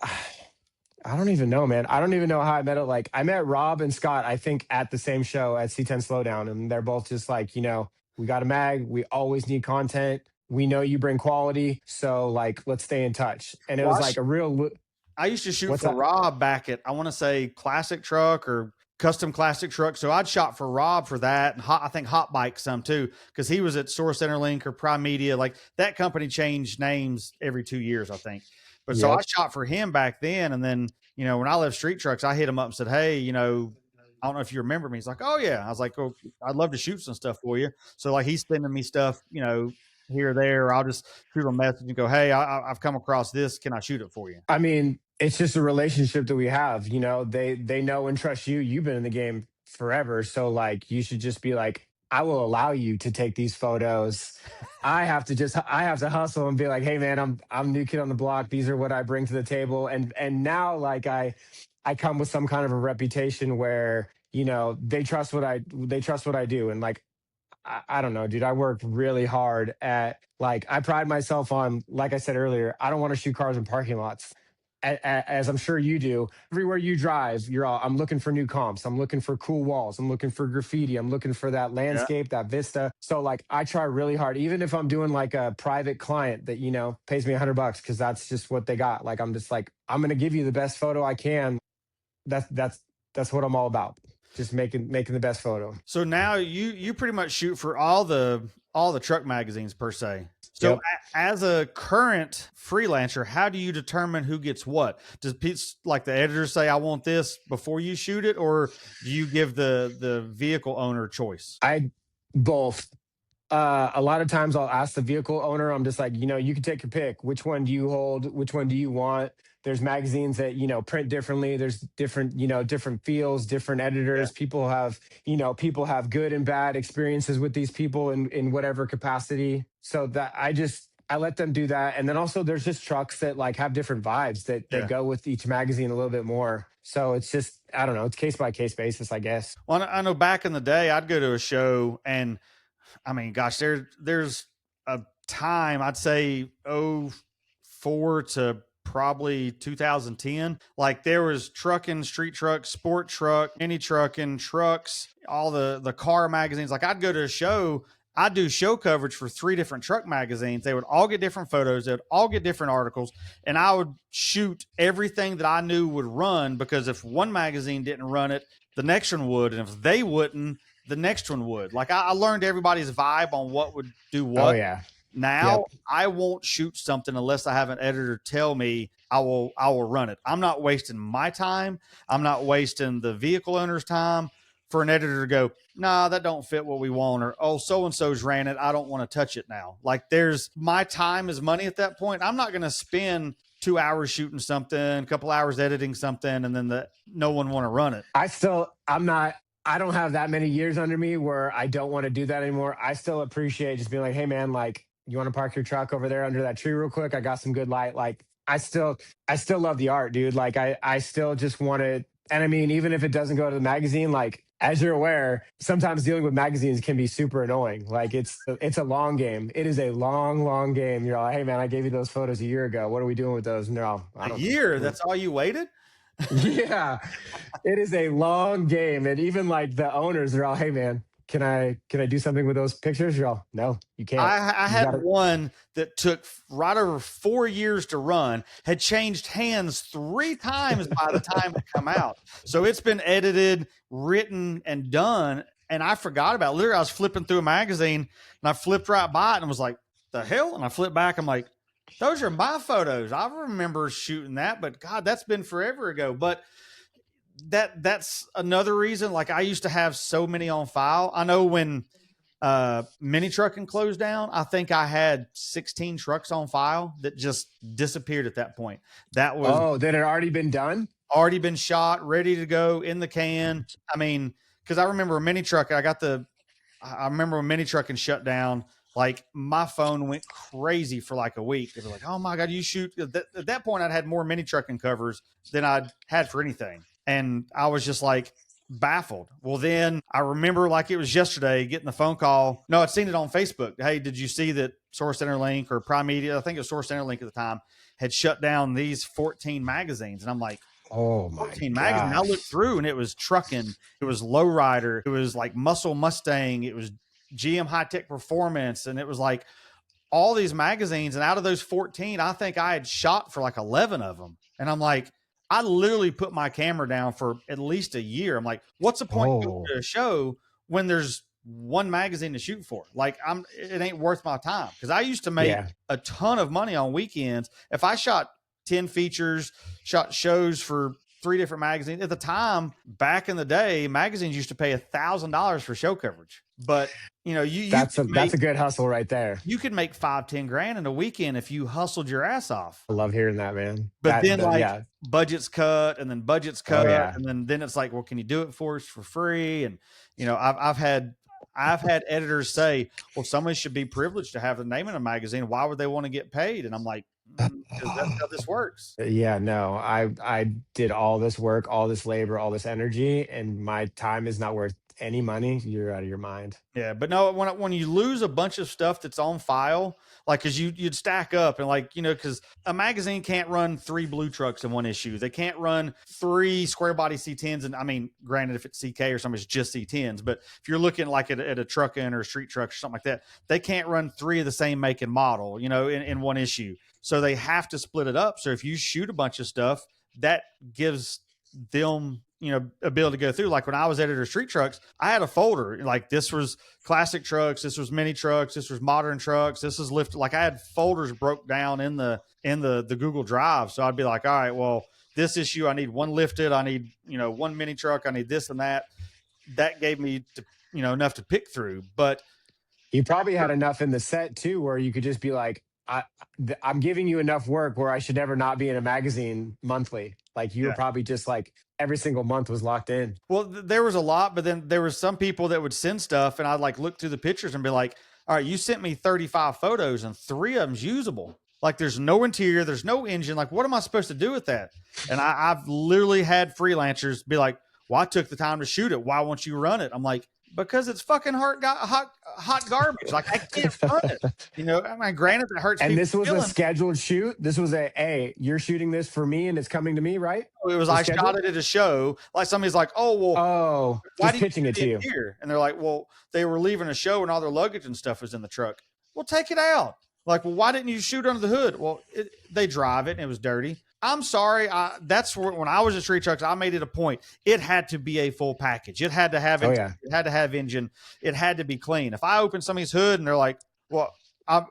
[SPEAKER 2] I don't even know, man. I don't even know how I met it. Like I met Rob and Scott, I think, at the same show at C10 Slowdown, and they're both just like, we got a mag. We always need content. We know you bring quality, so like, let's stay in touch. And it
[SPEAKER 1] Well,
[SPEAKER 2] was like a real.
[SPEAKER 1] I used to shoot
[SPEAKER 2] What's
[SPEAKER 1] for
[SPEAKER 2] that?
[SPEAKER 1] Rob back at, I want to say, Classic Truck or Custom Classic Truck. So I'd shot for Rob for that, and I think Hot Bike some too, because he was at Source Interlink or Prime Media. Like that company changed names every 2 years, I think. But so I
[SPEAKER 2] Yep.
[SPEAKER 1] shot for him back then, and then when I left Street Trucks, I hit him up and said, "Hey, I don't know if you remember me." He's like, "Oh yeah." I was like, "Oh, I'd love to shoot some stuff for you." So like he's sending me stuff, here or there. Or I'll just shoot him a message and go, "Hey, I've come across this. Can I shoot it for you?"
[SPEAKER 2] I mean, it's just a relationship that we have. They know and trust you. You've been in the game forever, so like you should just be like, I will allow you to take these photos. I have to hustle and be like, hey man, I'm new kid on the block. These are what I bring to the table, and now like I come with some kind of a reputation where they trust what I do, and like I don't know, dude. I work really hard at like I pride myself on, like I said earlier, I don't want to shoot cars in parking lots. As I'm sure you do, everywhere you drive, I'm looking for new comps. I'm looking for cool walls. I'm looking for graffiti. I'm looking for that
[SPEAKER 1] Yeah.
[SPEAKER 2] landscape, that vista. So like I try really hard, even if I'm doing like a private client that, pays me $100 because that's just what they got. Like, I'm just like, I'm going to give you the best photo I can. That's what I'm all about. Just making the best photo.
[SPEAKER 1] So now you pretty much shoot for all the truck magazines per se. So
[SPEAKER 2] Yep.
[SPEAKER 1] as a current freelancer, how do you determine who gets what? Does like the editors say I want this before you shoot it, or do you give the vehicle owner choice?
[SPEAKER 2] I both. A lot of times I'll ask the vehicle owner, I'm just like, you can take your pick. Which one do you hold? Which one do you want? There's magazines that, print differently. There's different, different feels, different
[SPEAKER 1] Yeah.
[SPEAKER 2] editors. People have good and bad experiences with these people in whatever capacity. So that I let them do that. And then also there's just trucks that like have different vibes that
[SPEAKER 1] Yeah.
[SPEAKER 2] go with each magazine a little bit more. So it's just, I don't know, it's case by case basis, I guess.
[SPEAKER 1] Well, I know back in the day, I'd go to a show, and I mean, gosh, there's a time I'd say 04 to probably 2010. Like there was trucking, street truck, sport truck, mini trucking, trucks, all the car magazines. Like I'd go to a show, I'd do show coverage for 3 different truck magazines. They would all get different photos, they would all get different articles, and I would shoot everything that I knew would run, because if one magazine didn't run it, the next one would, and if they wouldn't, the next one would. Like I learned everybody's vibe on what would do
[SPEAKER 2] Oh
[SPEAKER 1] what.
[SPEAKER 2] yeah.
[SPEAKER 1] Now
[SPEAKER 2] Yep.
[SPEAKER 1] I won't shoot something unless I have an editor tell me I will run it. I'm not wasting my time. I'm not wasting the vehicle owner's time for an editor to go, nah, that don't fit what we want, or oh, so and so's ran it, I don't want to touch it now. Like there's my time is money at that point. I'm not going to spend 2 hours shooting something, a couple hours editing something, and then no one want to run it.
[SPEAKER 2] I'm not, I don't have that many years under me where I don't want to do that anymore. I still appreciate just being like, hey man, like, you want to park your truck over there under that tree real quick? I got some good light. Like, I still love the art, dude. Like, I still just want to, and I mean, even if it doesn't go to the magazine, like, as you're aware, sometimes dealing with magazines can be super annoying. Like it's a long game. It is a long, long game. You're like, hey man, I gave you those photos a year ago. What are we doing with those? No, I
[SPEAKER 1] A
[SPEAKER 2] don't.
[SPEAKER 1] year? That's all you waited?
[SPEAKER 2] Yeah, it is a long game, and even like the owners are all, "Hey, man, can I do something with those pictures?" You're all, "No, you can't.
[SPEAKER 1] I
[SPEAKER 2] You
[SPEAKER 1] had
[SPEAKER 2] got to."
[SPEAKER 1] one that took right over 4 years to run, had changed hands 3 times by the time it come out. So it's been edited, written, and done. And I forgot about it. Literally, I was flipping through a magazine and I flipped right by it and was like, the hell? And I flipped back. I'm like, those are my photos. I remember shooting that, but God, that's been forever ago. But that's another reason. Like I used to have so many on file. I know when mini trucking closed down, I think I had 16 trucks on file that just disappeared at that point. That was
[SPEAKER 2] Oh, that had already been done.
[SPEAKER 1] already been shot, ready to go in the can. I mean, because I remember a mini truck, I remember when mini trucking shut down, like my phone went crazy for like a week. They were like, oh my God, you shoot. At that point, I'd had more mini trucking covers than I'd had for anything. And I was just like baffled. Well, then I remember like it was yesterday getting the phone call. No, I'd seen it on Facebook. Hey, did you see that Source Interlink or Prime Media? I think it was Source Interlink at the time had shut down these 14 magazines. And I'm like,
[SPEAKER 2] Oh my
[SPEAKER 1] 14 magazines. I looked
[SPEAKER 2] gosh.
[SPEAKER 1] through and it was trucking, it was lowrider, it was like muscle Mustang, it was GM high tech performance. And it was like all these magazines. And out of those 14, I think I had shot for like 11 of them. And I'm like, I literally put my camera down for at least a year. I'm like, what's the point of going
[SPEAKER 2] Oh
[SPEAKER 1] to a show when there's one magazine to shoot for? Like it ain't worth my time. Cause I used to make
[SPEAKER 2] yeah,
[SPEAKER 1] a ton of money on weekends. If I shot 10 features, shot shows for 3 different magazines at the time, back in the day, magazines used to pay $1,000 for show coverage. But you know,
[SPEAKER 2] that's a good hustle right there.
[SPEAKER 1] you could make 5-10 grand in a weekend if you hustled your ass off.
[SPEAKER 2] I love hearing that, man.
[SPEAKER 1] But then like
[SPEAKER 2] Yeah.
[SPEAKER 1] budgets cut and then budgets
[SPEAKER 2] Oh
[SPEAKER 1] cut
[SPEAKER 2] yeah.
[SPEAKER 1] and then it's like, well, can you do it for us for free? And you know, I've had editors say, well, somebody should be privileged to have the name in a magazine. Why would they want to get paid? And I'm like, because that's how this works.
[SPEAKER 2] Yeah, no, I did all this work, all this labor, all this energy, and my time is not worth any money. You're out of your mind.
[SPEAKER 1] Yeah, but no, when you lose a bunch of stuff that's on file, like because you'd stack up and like because a magazine can't run 3 blue trucks in one issue. They can't run 3 square body C10s, and I mean, granted, if it's CK or something, it's just C10s. But if you're looking like at a truck in or a street truck or something like that, they can't run 3 of the same make and model, in one issue. So they have to split it up. So if you shoot a bunch of stuff, that gives them ability to go through. Like when I was editor of street trucks, I had a folder like this was classic trucks, this was mini trucks, this was modern trucks, this is lift. Like I had folders broke down in the Google Drive. So I'd be like, all right, well, this issue I need one lifted, I need one mini truck, I need this and that. That gave me enough to pick through. But
[SPEAKER 2] You probably had enough in the set too, where you could just be like, I'm giving you enough work where I should never not be in a magazine monthly. Like you were
[SPEAKER 1] yeah.
[SPEAKER 2] probably just like every single month was locked in.
[SPEAKER 1] Well, there was a lot, but then there was some people that would send stuff, and I'd like look through the pictures and be like, "All right, you sent me 35 photos, and 3 of them's usable. Like, there's no interior, there's no engine. Like, what am I supposed to do with that?" And I've literally had freelancers be like, "Well, I took the time to shoot it. Why won't you run it?" I'm like, Because it's fucking hot garbage. Like I can't run it. I mean, granted, it hurts
[SPEAKER 2] And
[SPEAKER 1] people's
[SPEAKER 2] this was a
[SPEAKER 1] feelings.
[SPEAKER 2] scheduled shoot. This was a, hey, you're shooting this for me and it's coming to me, right?
[SPEAKER 1] It was
[SPEAKER 2] It was
[SPEAKER 1] I shot
[SPEAKER 2] scheduled.
[SPEAKER 1] it at a show. Like somebody's like, "Oh well,
[SPEAKER 2] Oh,
[SPEAKER 1] why
[SPEAKER 2] just
[SPEAKER 1] do you
[SPEAKER 2] pitching it
[SPEAKER 1] shoot
[SPEAKER 2] to
[SPEAKER 1] in
[SPEAKER 2] you.
[SPEAKER 1] here?" And they're like, "Well, they were leaving a show and all their luggage and stuff was in the truck." Well, take it out. Like, well, why didn't you shoot under the hood? Well, they drive it and it was dirty. I'm sorry. That's when I was at Street Trucks, I made it a point. It had to be a full package. It had to have
[SPEAKER 2] Oh
[SPEAKER 1] it.
[SPEAKER 2] yeah.
[SPEAKER 1] It had to have engine. It had to be clean. If I open somebody's hood and they're like, "Well,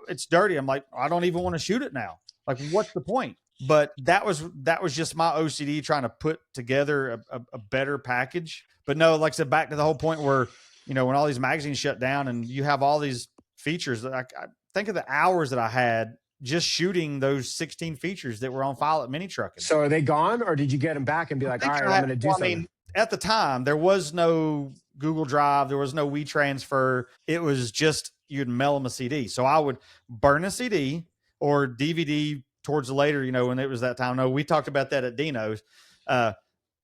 [SPEAKER 1] it's dirty," I'm like, I don't even want to shoot it now. Like, what's the point? But that was just my OCD trying to put together a better package. But no, like I said, back to the whole point where when all these magazines shut down and you have all these features that I think of the hours that I had just shooting those 16 features that were on file at Mini Trucking.
[SPEAKER 2] So are they gone, or did you get them back and be like, all right, I'm going to do something?
[SPEAKER 1] I mean, at the time, there was no Google Drive, there was no WeTransfer. It was just you'd mail them a CD. So I would burn a CD or DVD towards the later, when it was that time. No, we talked about that at Dino's.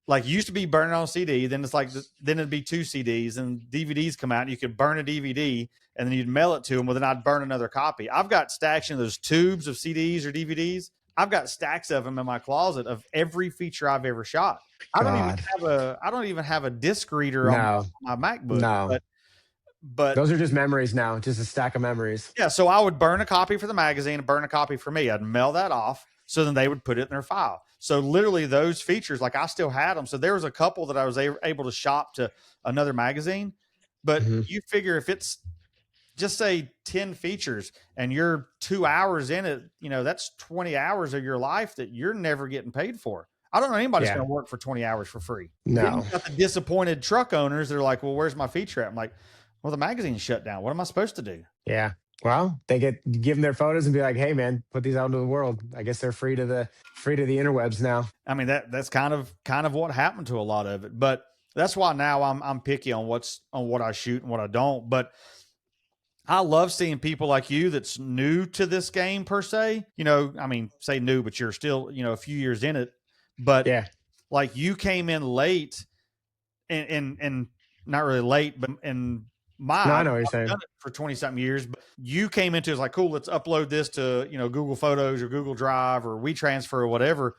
[SPEAKER 1] Like used to be burning on CD, then it's like then it'd be 2 CDs, and DVDs come out and you could burn a DVD and then you'd mail it to them. Well, then I'd burn another copy. I've got stacks in those tubes of CDs or DVDs. I've got stacks of them in my closet of every feature I've ever shot. I don't even have a disc reader on my MacBook.
[SPEAKER 2] No.
[SPEAKER 1] But
[SPEAKER 2] those are just memories now, just a stack of memories.
[SPEAKER 1] Yeah, so I would burn a copy for the magazine and burn a copy for me. I'd mail that off, so then they would put it in their file. So literally those features, like I still had them. So there was a couple that I was able to shop to another magazine. But you figure if it's just say 10 features and you're 2 hours in it, that's 20 hours of your life that you're never getting paid for. I don't know anybody's going to work for 20 hours for free.
[SPEAKER 2] No.
[SPEAKER 1] Then you've got the disappointed truck owners. They're like, well, where's my feature at? I'm like, well, the magazine's shut down. What am I supposed to do?
[SPEAKER 2] Yeah. Well, they give them their photos and be like, hey man, put these out into the world. I guess they're free to the interwebs now.
[SPEAKER 1] I mean, that's kind of what happened to a lot of it. But that's why now I'm picky on what I shoot and what I don't. But I love seeing people like you that's new to this game per se. I mean, say new, but you're still, a few years in it. But
[SPEAKER 2] yeah,
[SPEAKER 1] like you came in late and not really late, but in
[SPEAKER 2] I know what you're saying.
[SPEAKER 1] Done it for 20 something years, but you came into it's like, cool, let's upload this to, Google Photos or Google Drive or WeTransfer or whatever,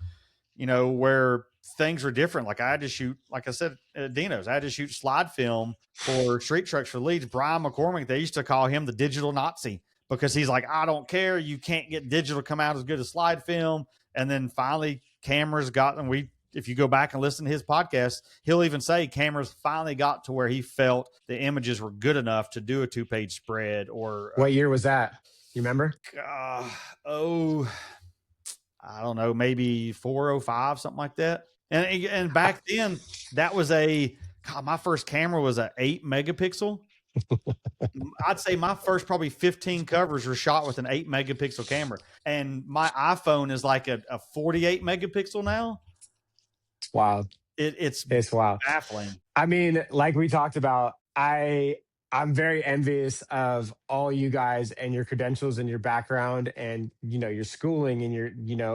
[SPEAKER 1] where things were different. Like I had to shoot, like I said, at Dino's, I had to shoot slide film for Street Trucks for Leeds. Brian McCormick, they used to call him the digital Nazi because he's like, I don't care. You can't get digital come out as good as slide film. And then finally cameras got, and if you go back and listen to his podcast, he'll even say cameras finally got to where he felt the images were good enough to do a 2-page spread. Or
[SPEAKER 2] what year was that? You remember?
[SPEAKER 1] I don't know, maybe 405, something like that. And back then that was my first camera was a 8 megapixel. I'd say my first probably 15 covers were shot with an 8 megapixel camera. And my iPhone is like a 48 megapixel now.
[SPEAKER 2] It's wild.
[SPEAKER 1] It's
[SPEAKER 2] wild.
[SPEAKER 1] Baffling.
[SPEAKER 2] I mean, like we talked about, I'm very envious of all you guys and your credentials and your background and your schooling and your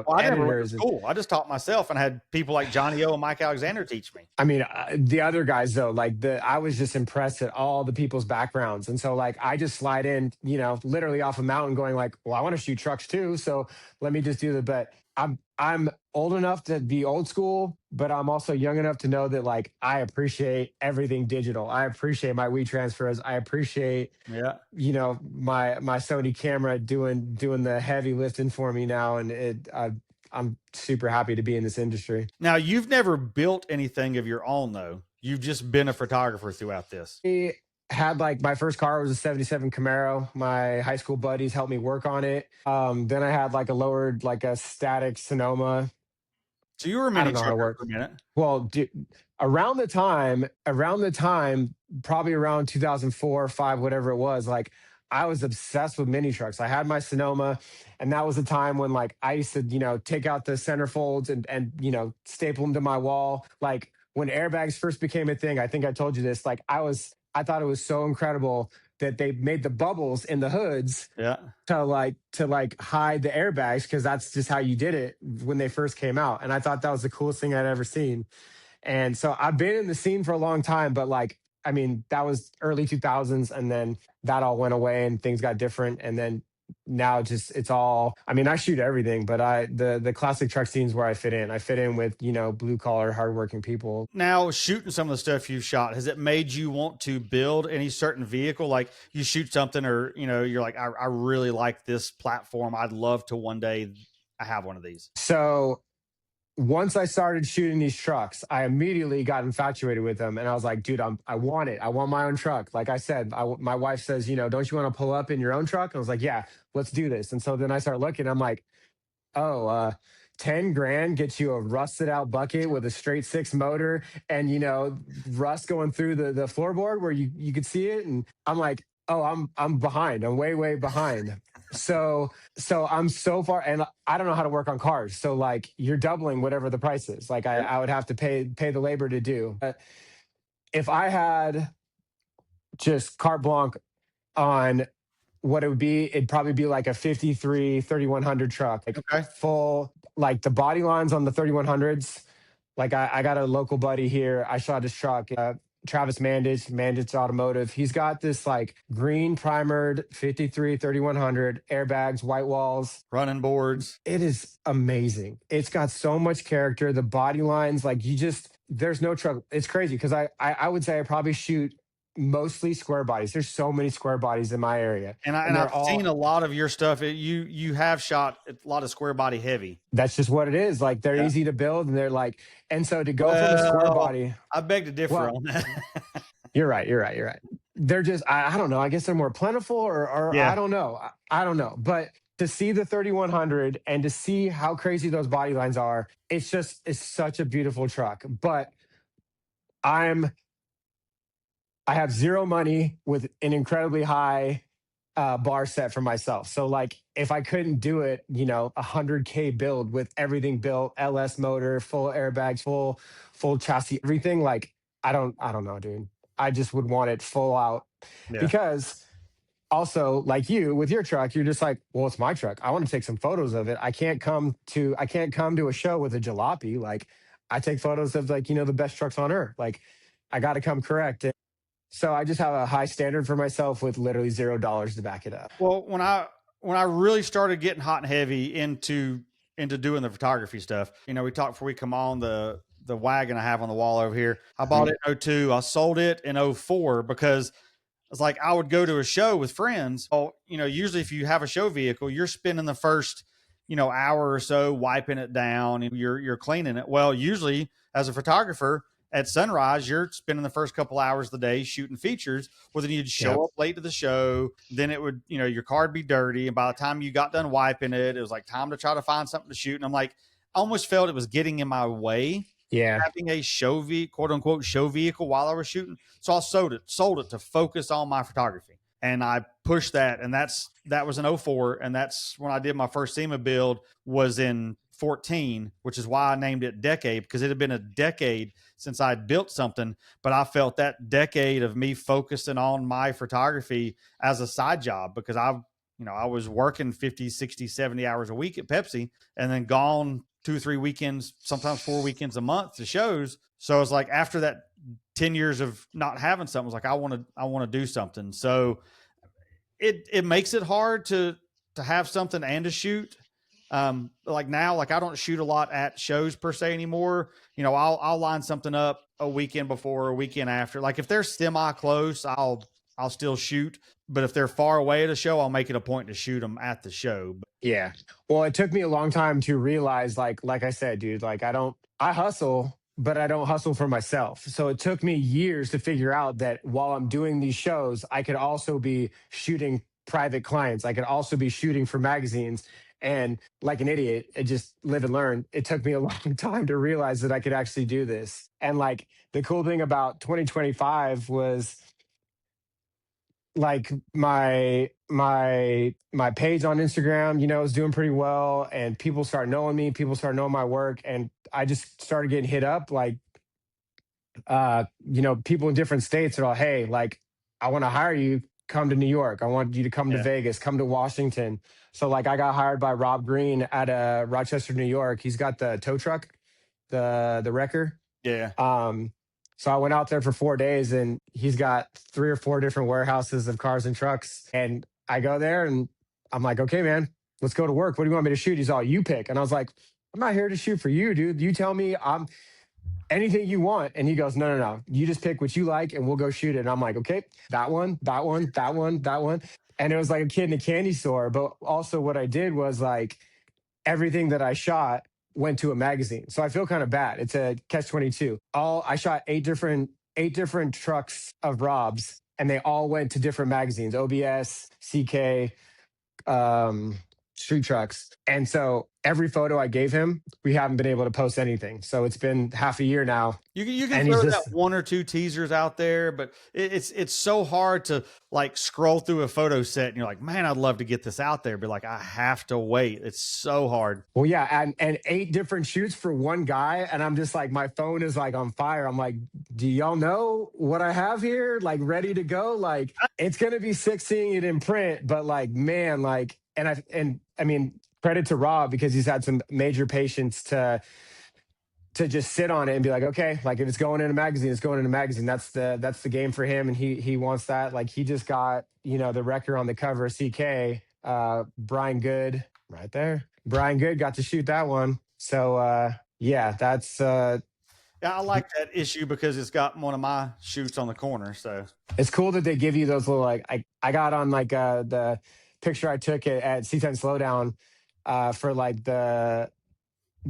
[SPEAKER 1] I
[SPEAKER 2] editors.
[SPEAKER 1] never went to school. I just taught myself and had people like Johnny O and Mike Alexander teach me.
[SPEAKER 2] I mean, the other guys though, I was just impressed at all the people's backgrounds, and so like I just slide in, literally off a mountain, going like, well, I want to shoot trucks too, so let me just do the. But I'm old enough to be old school, but I'm also young enough to know that like I appreciate everything digital. I appreciate my WeTransfers. I appreciate my Sony camera doing the heavy lifting for me now, and I'm super happy to be in this industry.
[SPEAKER 1] Now, you've never built anything of your own though. You've just been a photographer throughout this.
[SPEAKER 2] I had my first car was a 77 Camaro. My high school buddies helped me work on it. Then I had a static Sonoma.
[SPEAKER 1] So you were a mini trucker for a minute.
[SPEAKER 2] Well, around the time, probably around 2004, 5, whatever it was, I was obsessed with mini trucks. I had my Sonoma, and that was the time when I used to, take out the centerfolds and staple them to my wall. Like when airbags first became a thing, I think I told you this, I thought it was so incredible that they made the bubbles in the hoods to hide the airbags, because that's just how you did it when they first came out. And I thought that was the coolest thing I'd ever seen. And so I've been in the scene for a long time, but I mean, that was early 2000s, and then that all went away and things got different. And then now just it's all, I mean, I shoot everything, but the classic truck scenes where I fit in. I fit in with, blue collar, hardworking people.
[SPEAKER 1] Now, shooting some of the stuff you've shot, has it made you want to build any certain vehicle? Like you shoot something, or you're like, I really like this platform. I'd love to one day I have one of these.
[SPEAKER 2] So once I started shooting these trucks, I immediately got infatuated with them, and I was like, dude, I want it. I want my own truck. Like I said, my wife says, don't you want to pull up in your own truck? I was like, yeah, let's do this. And so then I start looking. I'm like, oh, 10 grand gets you a rusted out bucket with a straight six motor and, rust going through the floorboard where you could see it. And I'm like, oh, I'm behind. I'm way, way behind. So I'm so far, and I don't know how to work on cars. So like you're doubling whatever the price is. Like I would have to pay the labor to do. But if I had just carte blanche on what it would be, it'd probably be like a 53 3100 truck, like
[SPEAKER 1] Okay.
[SPEAKER 2] full, like the body lines on the 3100s. Like I got a local buddy here. I shot his truck, Travis Mandich Automotive. He's got this like green primered 53 3100 airbags, white walls.
[SPEAKER 1] Running boards.
[SPEAKER 2] It is amazing. It's got so much character. The body lines, like there's no truck. It's crazy because I would say I probably shoot mostly square bodies. There's so many square bodies in my area,
[SPEAKER 1] And
[SPEAKER 2] and they're
[SPEAKER 1] I've seen
[SPEAKER 2] all,
[SPEAKER 1] a lot of your stuff. You have shot a lot of square body heavy.
[SPEAKER 2] that's just what it is. Like they're
[SPEAKER 1] Yeah.
[SPEAKER 2] easy to build, and they're like, and so to go from a square
[SPEAKER 1] Well,
[SPEAKER 2] body,
[SPEAKER 1] I beg to differ
[SPEAKER 2] well,
[SPEAKER 1] on that.
[SPEAKER 2] you're right, you're right. They're just, I don't know. I guess they're more plentiful, or
[SPEAKER 1] Yeah.
[SPEAKER 2] I don't know. I don't know. But to see the 3100 and to see how crazy those body lines are, it's such a beautiful truck. But I'm I have zero money with an incredibly high bar set for myself. So like if I couldn't do it, 100K build with everything built, LS motor, full airbags, full chassis, everything, like I don't know, dude. I just would want it full out
[SPEAKER 1] Yeah.
[SPEAKER 2] because also like you with your truck, you're just like, well, it's my truck. I want to take some photos of it. I can't come to a show with a jalopy. Like I take photos of like, the best trucks on earth. Like I got to come correct. So I just have a high standard for myself with literally $0 to back it up.
[SPEAKER 1] Well, when I really started getting hot and heavy into doing the photography stuff, we talked before we come on the wagon I have on the wall over here. I bought
[SPEAKER 2] Mhm.
[SPEAKER 1] it in '02. I sold it in '04 because it's like I would go to a show with friends. Oh, usually if you have a show vehicle, you're spending the first, hour or so wiping it down and you're cleaning it. Well, usually as a photographer at Sunrise, you're spending the first couple hours of the day shooting features. Well, then you'd show
[SPEAKER 2] Yep.
[SPEAKER 1] up late to the show. Then it would, your car would be dirty. And by the time you got done wiping it, it was like time to try to find something to shoot. And I'm like, I almost felt it was getting in my way
[SPEAKER 2] Yeah.
[SPEAKER 1] having a quote unquote show vehicle while I was shooting. So I sold it to focus on my photography. And I pushed that. And that was in '04. And that's when I did my first SEMA build was in 14, which is why I named it Decade, because it had been a decade since I'd built something. But I felt that decade of me focusing on my photography as a side job because I was working 50, 60, 70 hours a week at Pepsi and then gone 2 or 3 weekends, sometimes 4 weekends a month to shows. So it's like after that 10 years of not having something, I was like, I want to do something. So it makes it hard to have something and to shoot. Like now, like I don't shoot a lot at shows per se anymore. I'll line something up a weekend before or a weekend after. Like if they're semi close, I'll still shoot. But if they're far away at a show, I'll make it a point to shoot them at the show.
[SPEAKER 2] Yeah. Well, it took me a long time to realize, like I said, dude, like I hustle, but I don't hustle for myself. So it took me years to figure out that while I'm doing these shows, I could also be shooting private clients. I could also be shooting for magazines. And like an idiot, it just live and learn. It took me a long time to realize that I could actually do this. And like the cool thing about 2025 was like my page on Instagram, is doing pretty well, and people start knowing me, people start knowing my work, and I just started getting hit up like people in different states are all, hey, like I want to hire you, come to New York. I want you to come to
[SPEAKER 1] Yeah.
[SPEAKER 2] Vegas, come to Washington. So like I got hired by Rob Green at Rochester, New York. He's got the tow truck, the wrecker.
[SPEAKER 1] Yeah.
[SPEAKER 2] Um So I went out there for 4 days, and he's got 3 or 4 different warehouses of cars and trucks. And I go there and I'm like, okay, man, let's go to work. What do you want me to shoot? He's all, you pick. And I was like, I'm not here to shoot for you, dude. You tell me I'm anything you want. And he goes, no, no, no. You just pick what you like and we'll go shoot it. And I'm like, okay, that one, that one, that one, that one. And it was like a kid in a candy store. But also what I did was like everything that I shot went to a magazine. So I feel kind of bad. It's a catch 22. All I shot eight different trucks of Rob's, and they all went to different magazines, OBS, CK, um, street trucks. And so every photo I gave him, we haven't been able to post anything. So it's been half a year now.
[SPEAKER 1] You can
[SPEAKER 2] And he's
[SPEAKER 1] throw that
[SPEAKER 2] just,
[SPEAKER 1] one or two teasers out there, but it's so hard to like scroll through a photo set and you're like, man, I'd love to get this out there, but like I have to wait. It's so hard.
[SPEAKER 2] well, yeah, and 8 different shoots for one guy. And I'm just like, my phone is like on fire. I'm like, do y'all know what I have here? Like ready to go. Like it's gonna be sick seeing it in print, but like, man, like, and I mean, credit to Rob because he's had some major patience to just sit on it and be like, okay, like if it's going in a magazine, it's going in a magazine. That's the game for him, and he wants that. Like he just got the record on the cover of CK. Brian Good, right there. Brian Good got to shoot that one. So yeah, that's
[SPEAKER 1] Yeah, I like that issue because it's got one of my shoots on the corner. So
[SPEAKER 2] it's cool that they give you those little like I got on like the picture I took at C10 Slowdown for like the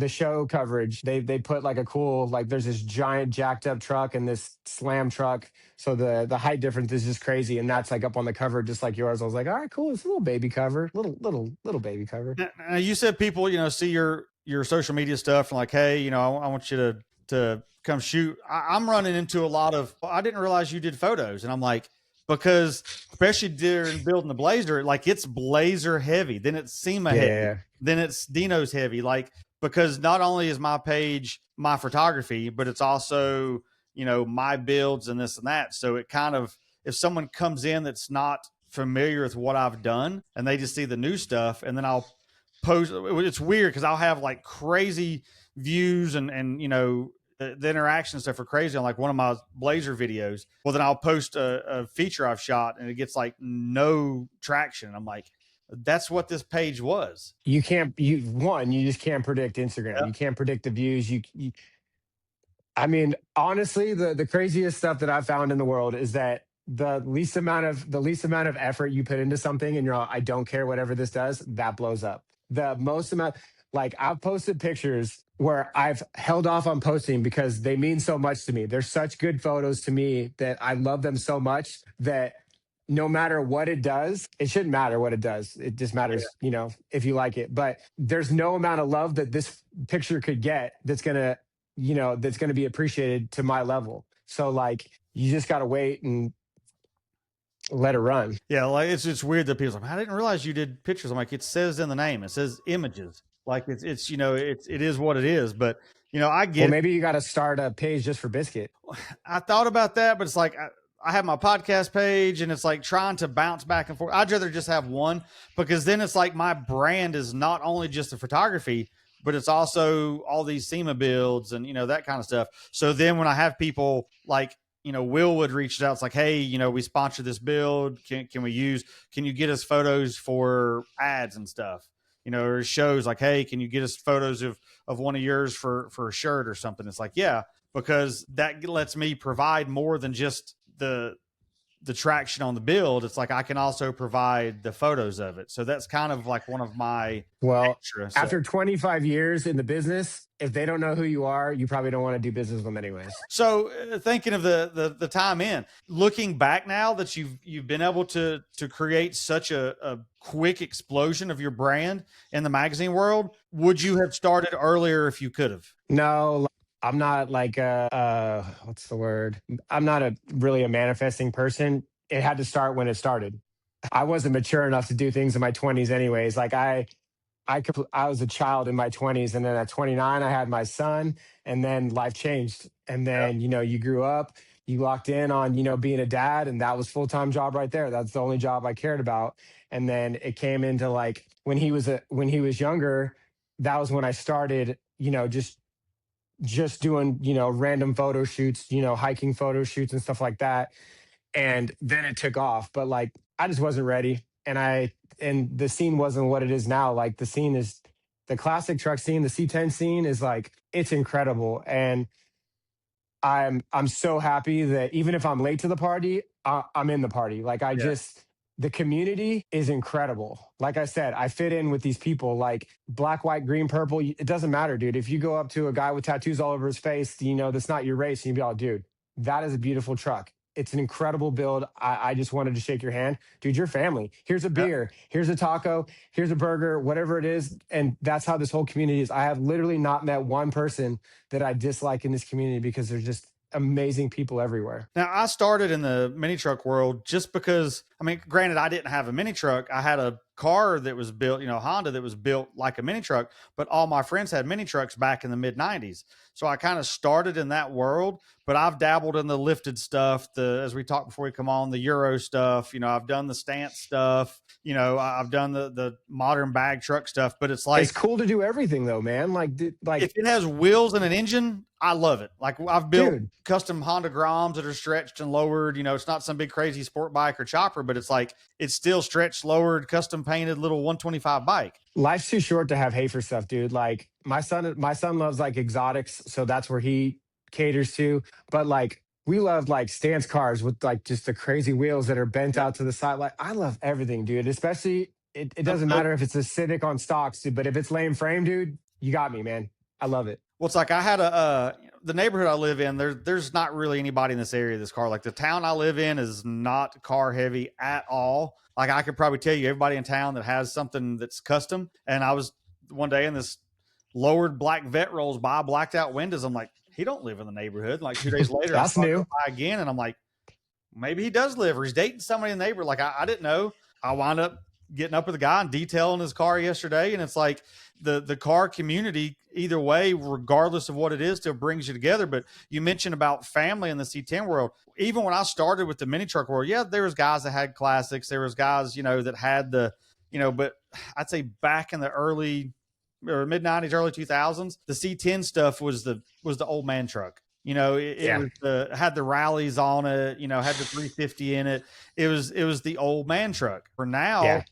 [SPEAKER 2] show coverage. They put like a cool like there's this giant jacked up truck and this slam truck. So the height difference is just crazy, and that's like up on the cover just like yours. I was like, all right, cool. It's a little baby cover, little baby cover.
[SPEAKER 1] now you said people, see your social media stuff and like, hey, I want you to come shoot. I'm running into a lot of. I didn't realize you did photos, and I'm like, because especially during building the Blazer, like it's Blazer heavy, then it's SEMA
[SPEAKER 2] Yeah,
[SPEAKER 1] heavy,
[SPEAKER 2] yeah, yeah.
[SPEAKER 1] then it's Dino's heavy. Like because not only is my page my photography, but it's also my builds and this and that. So it kind of if someone comes in that's not familiar with what I've done and they just see the new stuff, and then I'll post. It's weird because I'll have like crazy views and the interaction stuff are crazy on like one of my Blazer videos. Well, then I'll post a feature I've shot and it gets like no traction. I'm like, that's what this page was.
[SPEAKER 2] You can't you just can't predict Instagram.
[SPEAKER 1] Yeah.
[SPEAKER 2] You can't predict the views. I mean, honestly, the craziest stuff that I've found in the world is that the least amount of effort you put into something and you're like, I don't care whatever this does, that blows up. The most amount, like I've posted pictures where I've held off on posting because they mean so much to me. They're such good photos to me that I love them so much that no matter what it does, it shouldn't matter what it does. It just
[SPEAKER 1] Yeah.
[SPEAKER 2] matters, if you like it. But there's no amount of love that this picture could get that's gonna be appreciated to my level. So like you just gotta wait and let it run.
[SPEAKER 1] Yeah, like it's weird that people's like, I didn't realize you did pictures. I'm like, it says in the name, it says images. Like it's it is what it is. But I
[SPEAKER 2] Well,
[SPEAKER 1] get it.
[SPEAKER 2] maybe you gotta start a page just for Biscuit.
[SPEAKER 1] I thought about that, but it's like I have my podcast page and it's like trying to bounce back and forth. I'd rather just have one because then it's like my brand is not only just the photography, but it's also all these SEMA builds and that kind of stuff. So then when I have people like Willwood reached out, it's like, hey, we sponsor this build. Can you get us photos for ads and stuff? Or shows like, hey, can you get us photos of one of yours for a shirt or something? It's like, yeah, because that lets me provide more than just the traction on the build. It's like I can also provide the photos of it. So that's kind of like one of my
[SPEAKER 2] Well,
[SPEAKER 1] extras.
[SPEAKER 2] after 25 years in the business, if they don't know who you are, you probably don't want to do business with them anyways.
[SPEAKER 1] So thinking of the time in, looking back now that you've been able to create such a quick explosion of your brand in the magazine world, would you have started earlier if you could have?
[SPEAKER 2] No, I'm not like what's the word? I'm not really a manifesting person. It had to start when it started. I wasn't mature enough to do things in my 20s anyways. Like I was a child in my 20s, and then at 29 I had my son, and then life changed. And then you grew up, you locked in on being a dad, and that was full-time job right there. That's the only job I cared about. And then it came into like when he was younger, that was when I started just just doing, random photo shoots, hiking photo shoots and stuff like that. And then it took off. But like I just wasn't ready. And the scene wasn't what it is now. Like the classic truck scene, the C10 scene is like it's incredible. And I'm so happy that even if I'm late to the party, I'm in the party. Like
[SPEAKER 1] Yeah.
[SPEAKER 2] the community is incredible. Like I said, I fit in with these people. Like black, white, green, purple. It doesn't matter, dude. If you go up to a guy with tattoos all over his face, that's not your race, and you be all, dude, that is a beautiful truck. It's an incredible build. I just wanted to shake your hand, dude. You're family. Here's a
[SPEAKER 1] Yeah.
[SPEAKER 2] beer. Here's a taco. Here's a burger. Whatever it is, and that's how this whole community is. I have literally not met one person that I dislike in this community because there's just amazing people everywhere.
[SPEAKER 1] Now, I started in the mini truck world just because, I mean, granted, I didn't have a mini truck. I had a car that was built, Honda that was built like a mini truck, but all my friends had mini trucks back in the mid 90s. So I kind of started in that world, but I've dabbled in the lifted stuff, as we talked before we come on, the Euro stuff. I've done the stance stuff. I've done the modern bag truck stuff, but it's
[SPEAKER 2] It's
[SPEAKER 1] like,
[SPEAKER 2] cool to do everything though, man.
[SPEAKER 1] if it has wheels and an engine, I love it. Like I've built
[SPEAKER 2] dude,
[SPEAKER 1] custom Honda Groms that are stretched and lowered. It's not some big crazy sport bike or chopper, but it's like it's still stretched, lowered, custom painted little 125 bike.
[SPEAKER 2] life's too short to have hate for stuff, dude. Like my son loves like exotics, so that's where he caters to. But like we love like stance cars with like just the crazy wheels that are bent
[SPEAKER 1] Yeah.
[SPEAKER 2] out to the side. Like I love everything, dude. Especially it
[SPEAKER 1] The,
[SPEAKER 2] doesn't
[SPEAKER 1] the,
[SPEAKER 2] matter if it's a Civic on stocks, dude, but if it's lame frame, dude, you got me, man. I love it.
[SPEAKER 1] well, it's like I had the neighborhood I live in. There's not really anybody in this area this car. Like the town I live in is not car heavy at all. Like I could probably tell you everybody in town that has something that's custom. And I was one day in this lowered black vet rolls by, blacked out windows. I'm like, he don't live in the neighborhood. Like 2 days later, I
[SPEAKER 2] That's
[SPEAKER 1] saw him go
[SPEAKER 2] new.
[SPEAKER 1] by again, and I'm like, maybe he does live, or he's dating somebody in the neighborhood. Like I didn't know. I wound up getting up with a guy and detailing his car yesterday, and it's like the car community, either way, regardless of what it is, still brings you together. But you mentioned about family in the C10 world. Even when I started with the mini truck world, yeah, there was guys that had classics. There was guys, that had but I'd say back in the early or mid 90s, early 2000s, the C10 stuff was the old man truck. It
[SPEAKER 2] Yeah.
[SPEAKER 1] was had the rallies on it, had the 350 in it. It was the old man truck. For now,
[SPEAKER 2] Yeah.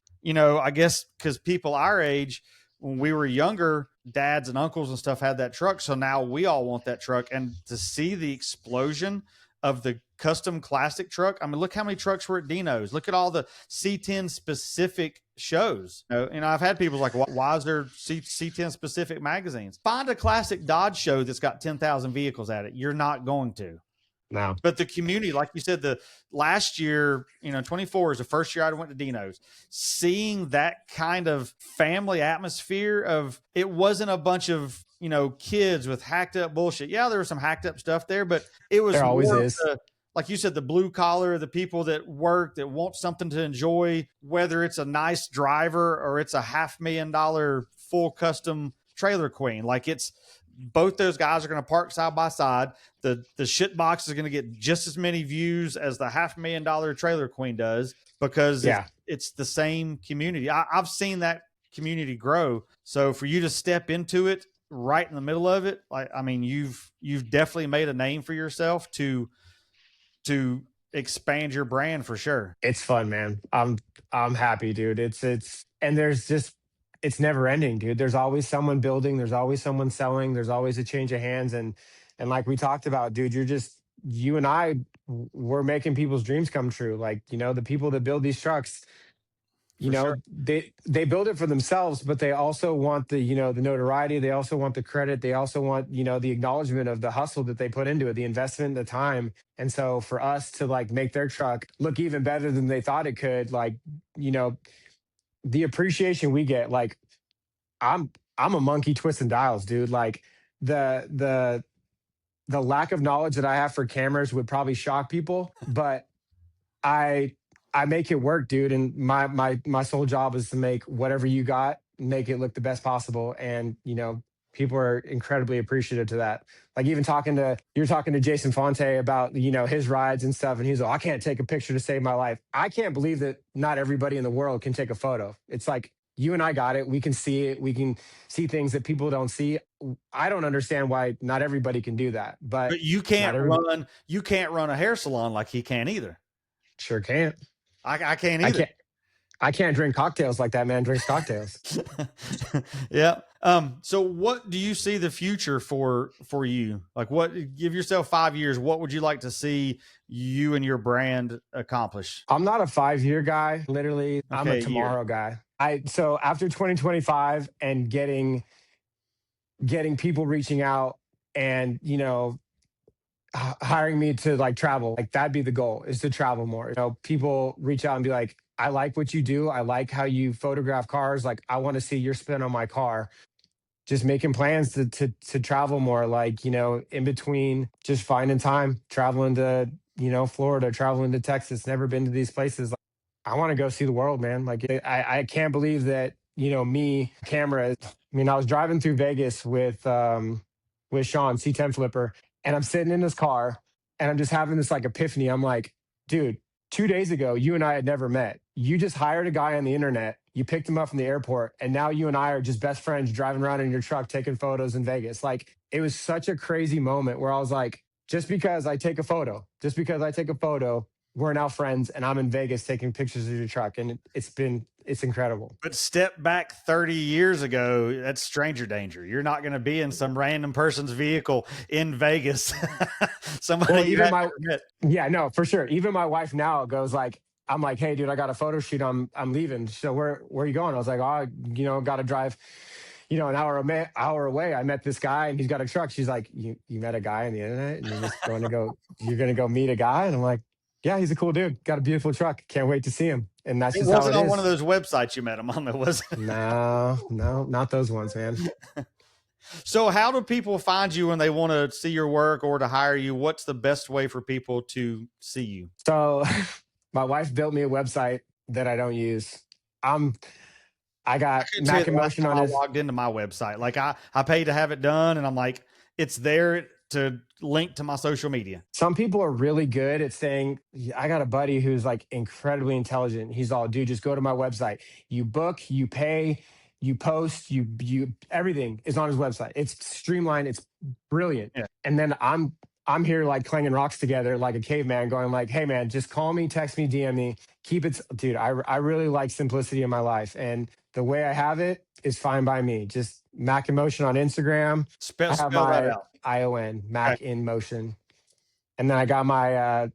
[SPEAKER 1] I guess because people our age, when we were younger, dads and uncles and stuff had that truck. So now we all want that truck. And to see the explosion of the custom classic truck, I mean, look how many trucks were at Dino's. Look at all the C10 specific shows. I've had people like, why is there C10 specific magazines? Find a classic Dodge show that's got 10,000 vehicles at it. You're not going to.
[SPEAKER 2] No.
[SPEAKER 1] But the community, like you said, the last year, 24 is the first year I went to Dino's. Seeing that kind of family atmosphere of, it wasn't a bunch of, kids with hacked up bullshit. Yeah, there was some hacked up stuff there, but it was
[SPEAKER 2] There always
[SPEAKER 1] more of
[SPEAKER 2] is.
[SPEAKER 1] like you said, the blue collar, the people that work, that want something to enjoy, whether it's a nice driver or it's a $500,000 full custom trailer queen. Like it's, both those guys are going to park side by side. The shit box is going to get just as many views as the $500,000 trailer queen does, because
[SPEAKER 2] Yeah.
[SPEAKER 1] it's the same community. I've seen that community grow. So for you to step into it right in the middle of it, like, I mean, you've definitely made a name for yourself to expand your brand for sure.
[SPEAKER 2] It's fun, man. I'm happy, dude. And there's just it's never ending, dude. There's always someone building, there's always someone selling, there's always a change of hands. And like we talked about, dude, you and I we're making people's dreams come true. Like, the people that build these trucks,
[SPEAKER 1] For sure.
[SPEAKER 2] they build it for themselves, but they also want the notoriety, they also want the credit, they also want the acknowledgement of the hustle that they put into it, the investment, the time. And so for us to like make their truck look even better than they thought it could, like, the appreciation we get, like, I'm a monkey twisting dials, dude. Like the the the lack of knowledge that I have for cameras would probably shock people, but I I make it work, dude. And my sole job is to make whatever you got, make it look the best possible. And people are incredibly appreciative to that. Like even you're talking to Jason Fonte about his rides and stuff, and he's like, I can't take a picture to save my life. I can't believe that not everybody in the world can take a photo. It's like You and I got it. We can see it. We can see things that people don't see. I don't understand why not everybody can do that, but
[SPEAKER 1] But
[SPEAKER 2] not every
[SPEAKER 1] you can't run a hair salon like he can either.
[SPEAKER 2] sure can't.
[SPEAKER 1] I can't
[SPEAKER 2] I
[SPEAKER 1] either.
[SPEAKER 2] can't. I can't drink cocktails like that man drinks cocktails.
[SPEAKER 1] Yeah. So what do you see the future for you? Like what give yourself 5 years, what would you like to see you and your brand accomplish?
[SPEAKER 2] I'm not a 5 year guy. Literally, I'm a
[SPEAKER 1] Okay, a year.
[SPEAKER 2] tomorrow guy. So after 2025 and getting people reaching out and hiring me to like travel, like that'd be the goal, is to travel more. People reach out and be like, I like what you do. I like how you photograph cars. Like, I want to see your spin on my car. Just making plans to travel more, like, in between, just finding time, traveling to, Florida, traveling to Texas. Never been to these places. Like, I want to go see the world, man. Like, I can't believe that, me, camera. I mean, I was driving through Vegas with Sean, C10 Flipper, and I'm sitting in his car and I'm just having this like epiphany. I'm like, dude, 2 days ago, you and I had never met. You just hired a guy on the internet. You picked him up from the airport, and now you and I are just best friends driving around in your truck taking photos in Vegas. Like, it was such a crazy moment where I was like, just because I take a photo, we're now friends, and I'm in Vegas taking pictures of your truck, and it's incredible.
[SPEAKER 1] But step back 30 years ago, that's stranger danger. You're not going to be in some random person's vehicle in Vegas. Somebody
[SPEAKER 2] Well,
[SPEAKER 1] you
[SPEAKER 2] even
[SPEAKER 1] had
[SPEAKER 2] my
[SPEAKER 1] never met.
[SPEAKER 2] yeah, no, for sure. Even my wife now goes like, I'm like, hey, dude, I got a photo shoot. I'm leaving. So where are you going? I was like, oh, got to drive, an hour away. I met this guy and he's got a truck. She's like, you met a guy on the internet and you're going to go meet a guy. And I'm like, yeah, he's a cool dude. Got a beautiful truck. Can't wait to see him. And that's
[SPEAKER 1] It
[SPEAKER 2] just how
[SPEAKER 1] wasn't
[SPEAKER 2] it
[SPEAKER 1] on one of
[SPEAKER 2] is.
[SPEAKER 1] those websites you met him on, though, was it?
[SPEAKER 2] No, no, not those ones, man.
[SPEAKER 1] So, how do people find you when they want to see your work or to hire you? What's the best way for people to see you?
[SPEAKER 2] So my wife built me a website that I don't use. I'm I
[SPEAKER 1] I
[SPEAKER 2] got
[SPEAKER 1] couldn't tell you
[SPEAKER 2] Mac
[SPEAKER 1] the
[SPEAKER 2] in
[SPEAKER 1] last
[SPEAKER 2] Motion
[SPEAKER 1] time
[SPEAKER 2] on
[SPEAKER 1] I
[SPEAKER 2] his.
[SPEAKER 1] logged into my website. Like I paid to have it done, and I'm like, it's there to link to my social media.
[SPEAKER 2] Some people are really good at saying, I got a buddy who's like incredibly intelligent. He's all, dude, just go to my website. You book, you pay, you post, you everything is on his website. It's streamlined, it's brilliant.
[SPEAKER 1] Yeah.
[SPEAKER 2] And then I'm here like clanging rocks together like a caveman, going like, hey man, just call me, text me, DM me. Keep it, dude. I really like simplicity in my life. And the way I have it is fine by me. Just Mac in Motion on Instagram. I have
[SPEAKER 1] Spell that
[SPEAKER 2] my
[SPEAKER 1] out.
[SPEAKER 2] ION,
[SPEAKER 1] Okay.
[SPEAKER 2] Mac in Motion. And then I got my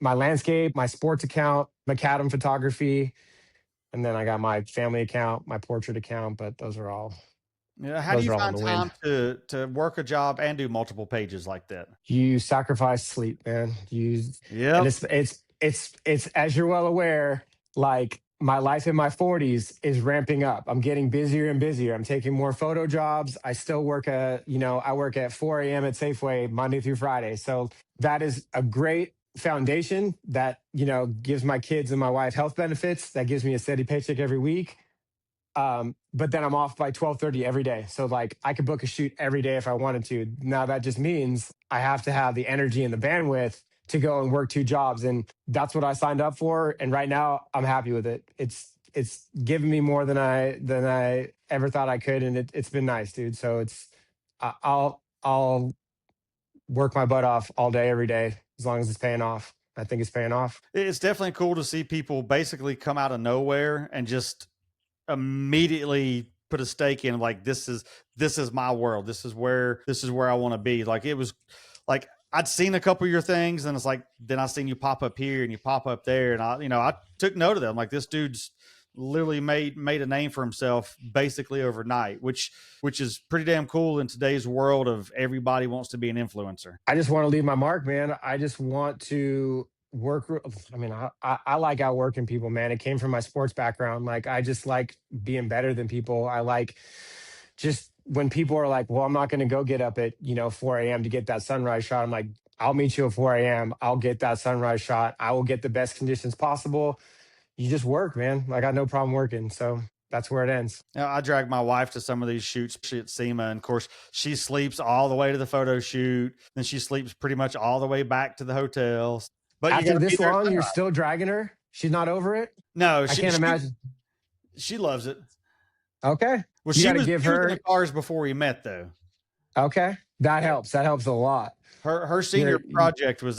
[SPEAKER 2] landscape, my sports account, Macadam photography, and then I got my family account, my portrait account. But
[SPEAKER 1] Yeah. How do
[SPEAKER 2] those
[SPEAKER 1] you
[SPEAKER 2] are all in
[SPEAKER 1] find
[SPEAKER 2] the wind.
[SPEAKER 1] time to work a job and do multiple pages like that?
[SPEAKER 2] You sacrifice sleep, man. And
[SPEAKER 1] Yep.
[SPEAKER 2] it's as you're well aware, like my life in my 40s is ramping up. I'm getting busier and busier. I'm taking more photo jobs. I still work I work at 4 a.m. at Safeway Monday through Friday. So that is a great foundation that, gives my kids and my wife health benefits. That gives me a steady paycheck every week. But then I'm off by 12:30 every day. So like I could book a shoot every day if I wanted to. Now that just means I have to have the energy and the bandwidth to go and work two jobs. And that's what I signed up for. And right now I'm happy with it. It's given me more than I ever thought I could. And it's been nice, dude. So I'll work my butt off all day, every day, as long as it's paying off. I think it's paying off.
[SPEAKER 1] It's definitely cool to see people basically come out of nowhere and just immediately put a stake in like this is my world. This is where I want to be. Like it was like I'd seen a couple of your things and it's like then I seen you pop up here and you pop up there and I took note of them. Like this dude's literally made a name for himself basically overnight, which is pretty damn cool in today's world of everybody wants to be an influencer.
[SPEAKER 2] I just want to leave my mark, man. I just want to work. I mean, I like outworking people, man. It came from my sports background. Like, I just like being better than people. I like just when people are like, well, I'm not going to go get up at, 4 a.m. to get that sunrise shot. I'm like, I'll meet you at 4 a.m. I'll get that sunrise shot. I will get the best conditions possible. You just work, man. I got no problem working. So that's where it ends.
[SPEAKER 1] Now, I drag my wife to some of these shoots at SEMA, and of course, she sleeps all the way to the photo shoot. Then she sleeps pretty much all the way back to the hotel. But you got
[SPEAKER 2] After
[SPEAKER 1] to be
[SPEAKER 2] this
[SPEAKER 1] there at
[SPEAKER 2] long, you're
[SPEAKER 1] sunrise.
[SPEAKER 2] still dragging her. She's not over it.
[SPEAKER 1] No,
[SPEAKER 2] I
[SPEAKER 1] she
[SPEAKER 2] can't
[SPEAKER 1] she
[SPEAKER 2] imagine.
[SPEAKER 1] she loves it.
[SPEAKER 2] Okay.
[SPEAKER 1] Well,
[SPEAKER 2] You got to give
[SPEAKER 1] she was in the
[SPEAKER 2] her.
[SPEAKER 1] cars before we met though.
[SPEAKER 2] Okay. That
[SPEAKER 1] Yeah.
[SPEAKER 2] helps. That helps a lot.
[SPEAKER 1] Her
[SPEAKER 2] You're,
[SPEAKER 1] senior project was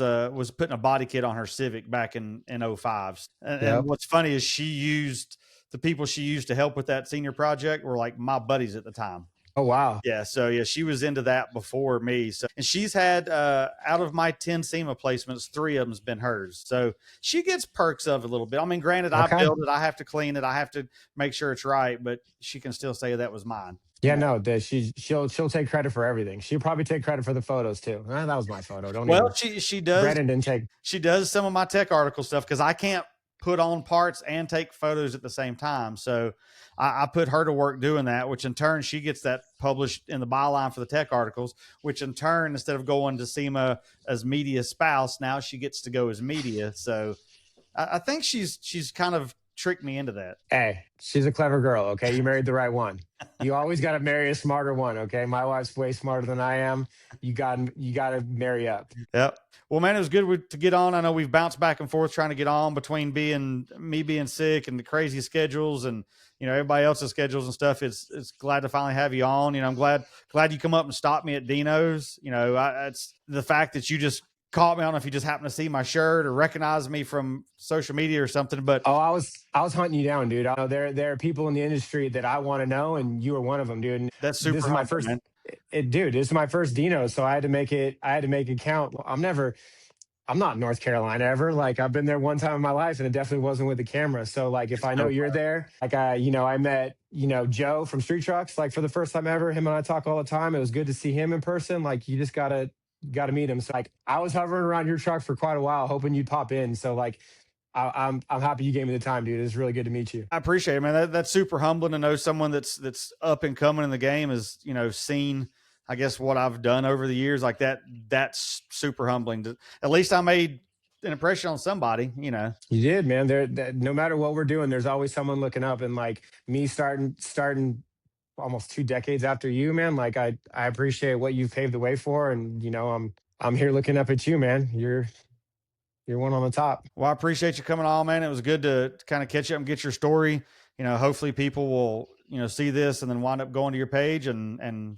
[SPEAKER 1] putting a body kit on her Civic back in '05. And
[SPEAKER 2] yep.
[SPEAKER 1] what's funny is she used the people she used to help with that senior project were like my buddies at the time.
[SPEAKER 2] Oh, wow.
[SPEAKER 1] Yeah, so yeah, she was into that before me. So, and she's had out of my 10 SEMA placements, 3 of them's been hers. So she gets perks of it a little bit. I mean, granted, I
[SPEAKER 2] Okay.
[SPEAKER 1] build it, I have to clean it, I have to make sure it's right, but she can still say that was mine.
[SPEAKER 2] Yeah, no, that she'll take credit for everything. She'll probably take credit for the photos too. That was my photo. Don't
[SPEAKER 1] Well,
[SPEAKER 2] even.
[SPEAKER 1] she does
[SPEAKER 2] Brandon didn't take.
[SPEAKER 1] she does some of my tech article stuff because I can't put on parts and take photos at the same time. So I put her to work doing that, which in turn she gets that published in the byline for the tech articles, which in turn, instead of going to SEMA as media spouse, now she gets to go as media. So I think she's kind of tricked me into that.
[SPEAKER 2] Hey, she's a clever girl. Okay, you married the right one. You always got to marry a smarter one. Okay, my wife's way smarter than I am. You got to marry up.
[SPEAKER 1] Yep. Well, man, it was good to get on. I know we've bounced back and forth trying to get on between being sick and the crazy schedules and everybody else's schedules and stuff. It's glad to finally have you on. I'm glad you come up and stopped me at Dino's. It's the fact that you just caught me. I don't know if you just happened to see my shirt or recognize me from social media or something, but
[SPEAKER 2] Oh, I was hunting you down, dude. I know there are people in the industry that I want to know, and you were one of them, dude. And
[SPEAKER 1] that's
[SPEAKER 2] this
[SPEAKER 1] super
[SPEAKER 2] is my
[SPEAKER 1] humble,
[SPEAKER 2] first,
[SPEAKER 1] man.
[SPEAKER 2] dude. This is my first Dino, so I had to make it. I had to make it count. I'm not in North Carolina ever. Like I've been there one time in my life, and it definitely wasn't with the camera. So like if I know
[SPEAKER 1] No,
[SPEAKER 2] you're there, like I met Joe from Street Trucks like for the first time ever. Him and I talk all the time. It was good to see him in person. Like you just gotta meet him. So like I was hovering around your truck for quite a while, hoping you'd pop in. So like I'm happy you gave me the time, dude. It's really good to meet you.
[SPEAKER 1] I appreciate it, man. That's super humbling to know someone that's up and coming in the game has seen, I guess, what I've done over the years like that. That's super humbling. At least I made an impression on somebody.
[SPEAKER 2] You did, man. No matter what we're doing, there's always someone looking up. And like me starting almost 2 decades after you, man. Like I appreciate what you've paved the way for, and I'm here looking up at you, man. You're one on the top.
[SPEAKER 1] Well, I appreciate you coming on, man. It was good to kind of catch up and get your story. Hopefully people will see this and then wind up going to your page and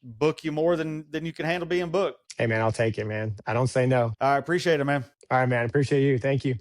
[SPEAKER 1] book you more than you can handle being booked.
[SPEAKER 2] Hey, man, I'll take it, man. I don't say no.
[SPEAKER 1] I appreciate it, man.
[SPEAKER 2] All right, man. Appreciate you. Thank you.